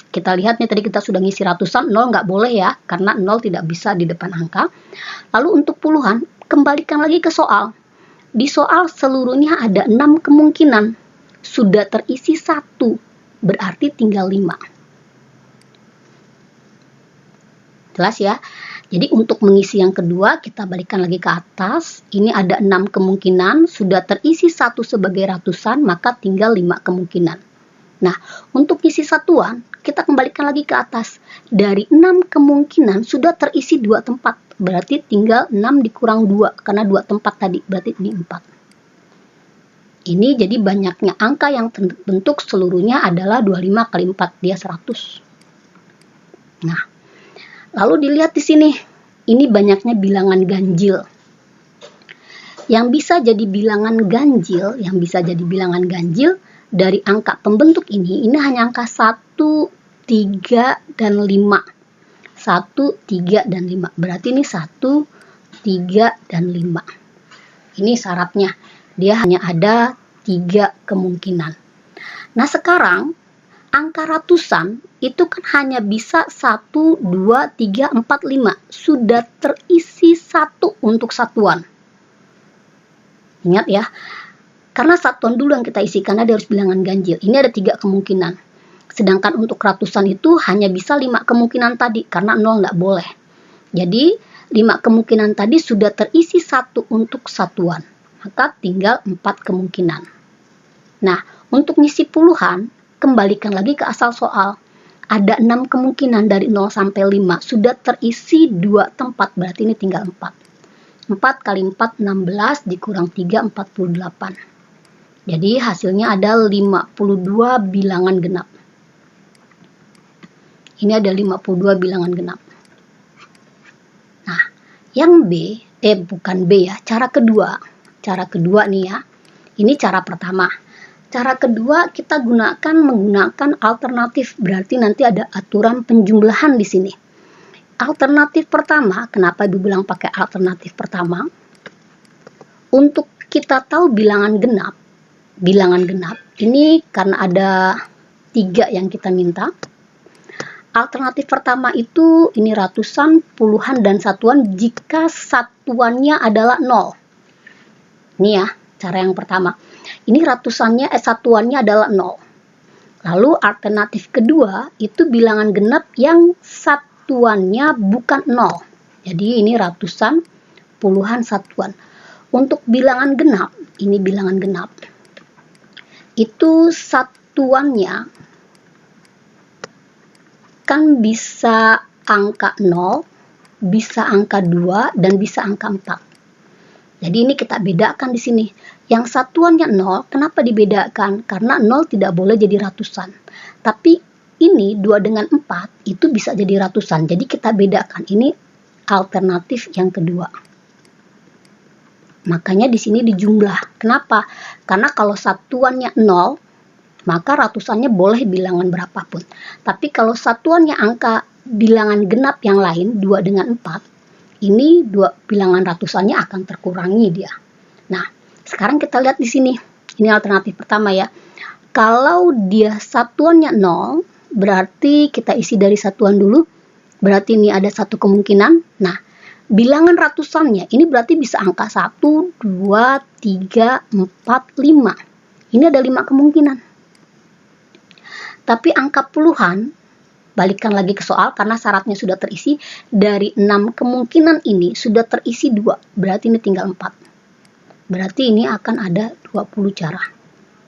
Speaker 1: kita lihat nih tadi kita sudah ngisi ratusan, 0 nggak boleh ya, karena 0 tidak bisa di depan angka. Lalu untuk puluhan, kembalikan lagi ke soal. Di soal seluruhnya ada 6 kemungkinan. Sudah terisi 1, berarti tinggal 5. Jelas ya? Jadi untuk mengisi yang kedua, kita balikkan lagi ke atas. Ini ada 6 kemungkinan, sudah terisi 1 sebagai ratusan, maka tinggal 5 kemungkinan. Nah, untuk isi satuan, kita kembalikan lagi ke atas. Dari 6 kemungkinan sudah terisi 2 tempat. Berarti tinggal 6 dikurang 2, karena 2 tempat tadi, berarti ini 4. Ini jadi banyaknya angka yang terbentuk seluruhnya adalah 25 kali 4, dia 100. Nah, lalu dilihat di sini, ini banyaknya bilangan ganjil. Yang bisa jadi bilangan ganjil, dari angka pembentuk ini hanya angka 1, 3, dan 5. 1, 3, dan 5. Berarti ini 1, 3, dan 5. Ini syaratnya. Dia hanya ada 3 kemungkinan. Nah, sekarang angka ratusan itu kan hanya bisa 1, 2, 3, 4, 5. Sudah terisi 1 untuk satuan. Ingat ya, karena satuan dulu yang kita isi, karena dia harus bilangan ganjil. Ini ada 3 kemungkinan. Sedangkan untuk ratusan itu hanya bisa 5 kemungkinan tadi, karena 0 nggak boleh. Jadi 5 kemungkinan tadi sudah terisi 1 untuk satuan. Maka tinggal 4 kemungkinan. Nah, untuk ngisi puluhan, kembalikan lagi ke asal soal. Ada 6 kemungkinan dari 0 sampai 5. Sudah terisi 2 tempat, berarti ini tinggal 4. 4 kali 4, 16, dikurang 3, 48. Jadi hasilnya ada 52 bilangan genap. Ini ada 52 bilangan genap. Nah, yang bukan B ya, cara kedua. Cara kedua nih ya. Ini cara pertama. Cara kedua kita menggunakan alternatif, berarti nanti ada aturan penjumlahan di sini. Alternatif pertama, kenapa Ibu bilang pakai alternatif pertama? Untuk kita tahu bilangan genap ini karena ada 3 yang kita minta. Alternatif pertama itu ini ratusan, puluhan, dan satuan jika satuannya adalah 0. Ini ya, cara yang pertama. Ini satuannya adalah 0. Lalu alternatif kedua itu bilangan genap yang satuannya bukan 0. Jadi ini ratusan, puluhan, satuan. Untuk bilangan genap, ini bilangan genap. Itu satuannya kan bisa angka 0, bisa angka 2, dan bisa angka 4. Jadi ini kita bedakan di sini. Yang satuannya 0, kenapa dibedakan? Karena 0 tidak boleh jadi ratusan. Tapi ini 2 dengan 4 itu bisa jadi ratusan. Jadi kita bedakan. Ini alternatif yang kedua. Makanya di sini dijumlah. Kenapa? Karena kalau satuannya 0, maka ratusannya boleh bilangan berapapun. Tapi kalau satuannya angka bilangan genap yang lain, 2 dengan 4, ini 2 bilangan ratusannya akan terkurangi dia. Nah, sekarang kita lihat di sini. Ini alternatif pertama ya. Kalau dia satuannya 0, berarti kita isi dari satuan dulu. Berarti ini ada 1 kemungkinan. Nah, bilangan ratusannya ini berarti bisa angka 1, 2, 3, 4, 5. Ini ada 5 kemungkinan. Tapi angka puluhan Balikan lagi ke soal karena syaratnya sudah terisi. Dari 6 kemungkinan ini sudah terisi 2, berarti ini tinggal 4. Berarti ini akan ada 20 cara.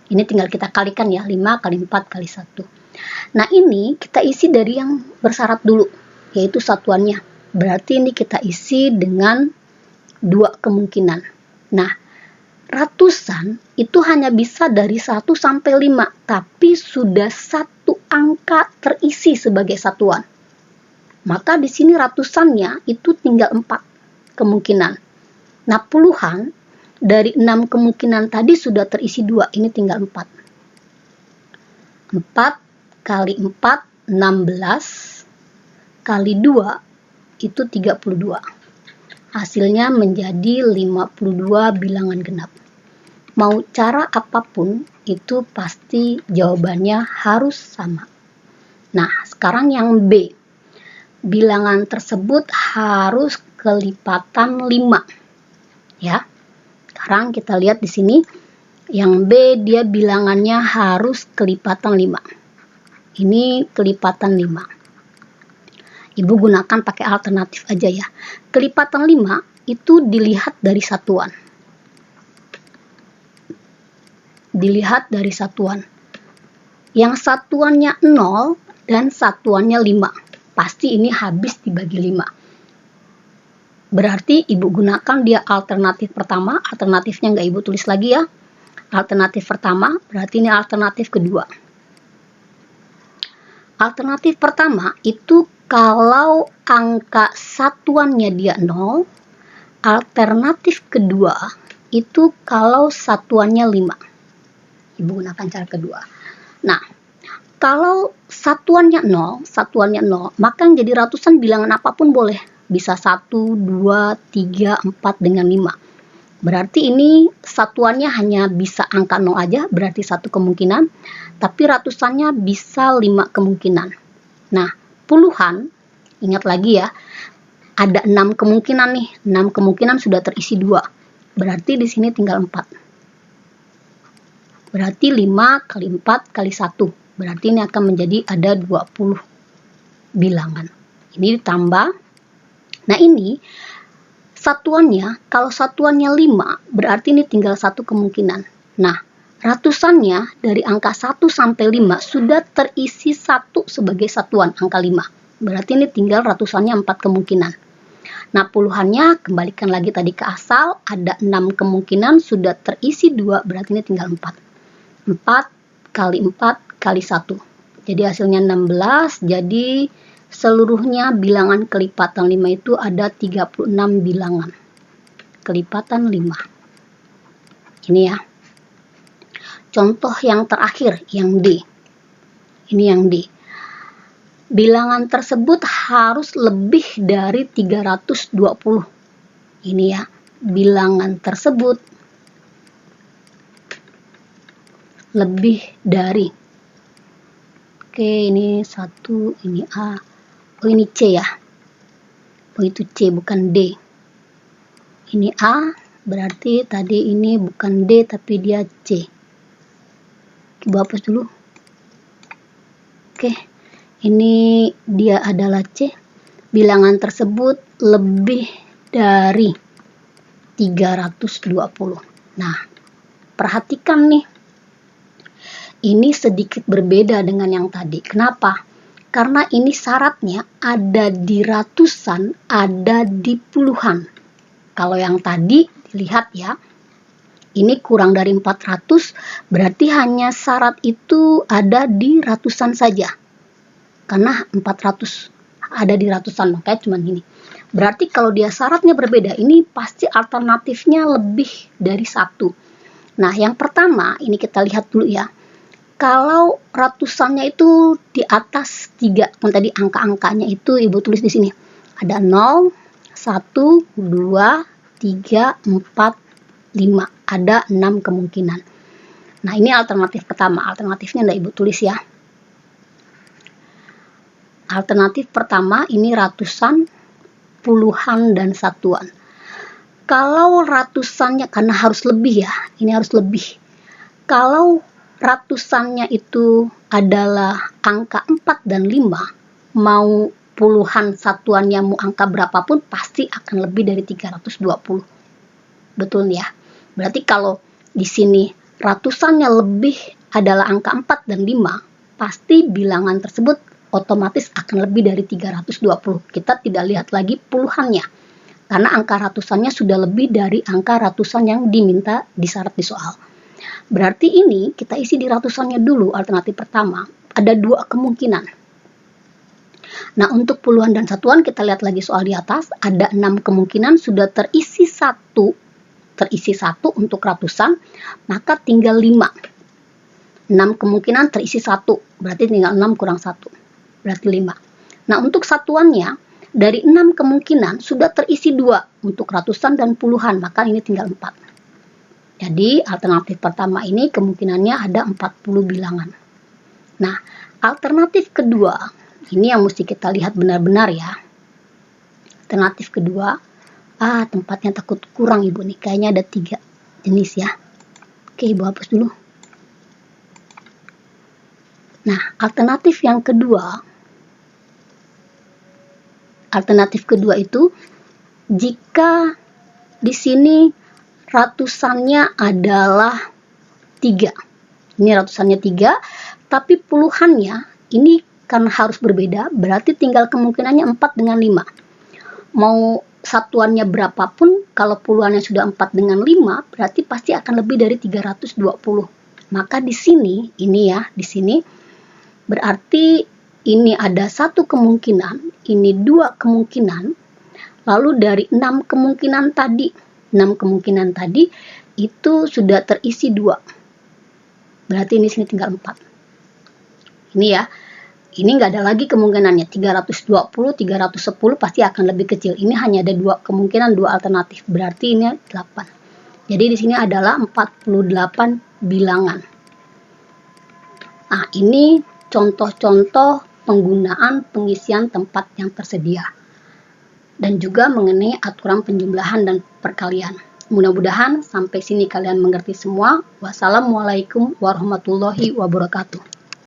Speaker 1: Ini tinggal kita kalikan ya, 5 kali 4 kali 1. Nah ini kita isi dari yang bersyarat dulu, yaitu satuannya. Berarti ini kita isi dengan 2 kemungkinan. Nah, ratusan itu hanya bisa dari 1 sampai 5, tapi sudah satu angka terisi sebagai satuan. Maka di sini ratusannya itu tinggal 4 kemungkinan. Nah, puluhan dari 6 kemungkinan tadi sudah terisi 2, ini tinggal 4. 4 kali 4, 16, kali 2, itu 32. Hasilnya menjadi 52 bilangan genap. Mau cara apapun, itu pasti jawabannya harus sama. Nah, sekarang yang B. Bilangan tersebut harus kelipatan 5. Ya. Sekarang kita lihat di sini. Yang B dia bilangannya harus kelipatan 5. Ini kelipatan 5. Ibu gunakan pakai alternatif aja ya. Kelipatan 5 itu dilihat dari satuan. Dilihat dari satuan. Yang satuannya 0 dan satuannya 5. Pasti ini habis dibagi 5. Berarti ibu gunakan dia alternatif pertama. Alternatifnya nggak ibu tulis lagi ya. Alternatif pertama berarti ini alternatif kedua. Alternatif pertama itu kalau angka satuannya dia 0, alternatif kedua itu kalau satuannya 5. Ibu gunakan cara kedua. Nah, kalau satuannya 0, maka yang jadi ratusan bilangan apapun boleh. Bisa 1, 2, 3, 4 dengan 5. Berarti ini satuannya hanya bisa angka 0 aja, berarti 1 kemungkinan. Tapi ratusannya bisa 5 kemungkinan. Nah, puluhan, ingat lagi ya, ada 6 kemungkinan nih. 6 kemungkinan sudah terisi 2. Berarti di sini tinggal 4. Berarti 5 kali 4 kali 1. Berarti ini akan menjadi ada 20 bilangan. Ini ditambah. Nah ini satuannya, kalau satuannya 5, berarti ini tinggal 1 kemungkinan. Nah, ratusannya dari angka 1 sampai 5 sudah terisi 1 sebagai satuan, angka 5. Berarti ini tinggal ratusannya 4 kemungkinan. Nah, puluhannya kembalikan lagi tadi ke asal, ada 6 kemungkinan sudah terisi 2, berarti ini tinggal 4. 4 kali 4 kali 1. Jadi hasilnya 16, jadi seluruhnya bilangan kelipatan 5 itu ada 36 bilangan. Kelipatan 5. Ini ya. Contoh yang terakhir, yang D. Ini yang D. Bilangan tersebut harus lebih dari 320. Ini ya. Bilangan tersebut lebih dari. Oke, ini 1, ini A. Oh, ini C ya. Oh, itu C, bukan D. Ini A, berarti tadi ini bukan D, tapi dia C. Ibu hapus dulu. Oke, ini dia adalah C. Bilangan tersebut lebih dari 320. Nah, perhatikan nih. Ini sedikit berbeda dengan yang tadi. Kenapa? Karena ini syaratnya ada di ratusan, ada di puluhan. Kalau yang tadi, dilihat ya, ini kurang dari 400, berarti hanya syarat itu ada di ratusan saja. Karena 400 ada di ratusan, makanya cuma gini. Berarti kalau dia syaratnya berbeda, ini pasti alternatifnya lebih dari 1. Nah, yang pertama, ini kita lihat dulu ya. Kalau ratusannya itu di atas 3, kan tadi angka-angkanya itu ibu tulis di sini. Ada 0, 1, 2, 3, 4, 5. Ada 6 kemungkinan. Nah, ini alternatif pertama. Alternatifnya enggak ibu tulis ya. Alternatif pertama ini ratusan, puluhan, dan satuan. Kalau ratusannya, karena harus lebih ya, ini harus lebih. Kalau ratusannya itu adalah angka 4 dan 5, mau puluhan satuannya mau angka berapapun pasti akan lebih dari 320. Betul ya? Berarti kalau di sini ratusannya lebih adalah angka 4 dan 5, pasti bilangan tersebut otomatis akan lebih dari 320. Kita tidak lihat lagi puluhannya, karena angka ratusannya sudah lebih dari angka ratusan yang diminta di syarat di soal. Berarti ini kita isi di ratusannya dulu. Alternatif pertama, ada 2 kemungkinan. Nah, untuk puluhan dan satuan kita lihat lagi soal di atas, ada 6 kemungkinan sudah terisi satu untuk ratusan, maka tinggal 5. 6 kemungkinan terisi 1, berarti tinggal 6 kurang 1, berarti 5. Nah, untuk satuannya, dari 6 kemungkinan sudah terisi 2 untuk ratusan dan puluhan, maka ini tinggal 4. Jadi, alternatif pertama ini kemungkinannya ada 40 bilangan. Nah, alternatif kedua, ini yang mesti kita lihat benar-benar ya. Alternatif kedua, tempatnya takut kurang Ibu nih, kayaknya ada 3 jenis ya. Oke, Ibu hapus dulu. Nah, alternatif kedua itu jika di sini ratusannya adalah 3. Ini ratusannya 3, tapi puluhannya ini kan harus berbeda, berarti tinggal kemungkinannya 4 dengan 5. Mau satuannya berapapun, kalau puluhannya sudah 4 dengan 5, berarti pasti akan lebih dari 320. Maka di sini, ini ya, di sini berarti ini ada 1 kemungkinan, ini 2 kemungkinan, lalu dari 6 kemungkinan tadi itu sudah terisi 2. Berarti ini sini tinggal 4. Ini ya. Ini nggak ada lagi kemungkinannya, 320, 310 pasti akan lebih kecil. Ini hanya ada 2 kemungkinan, 2 alternatif. Berarti ini 8. Jadi di sini adalah 48 bilangan. Nah, ini contoh-contoh penggunaan pengisian tempat yang tersedia. Dan juga mengenai aturan penjumlahan dan perkalian. Mudah-mudahan sampai sini kalian mengerti semua. Wassalamualaikum warahmatullahi wabarakatuh.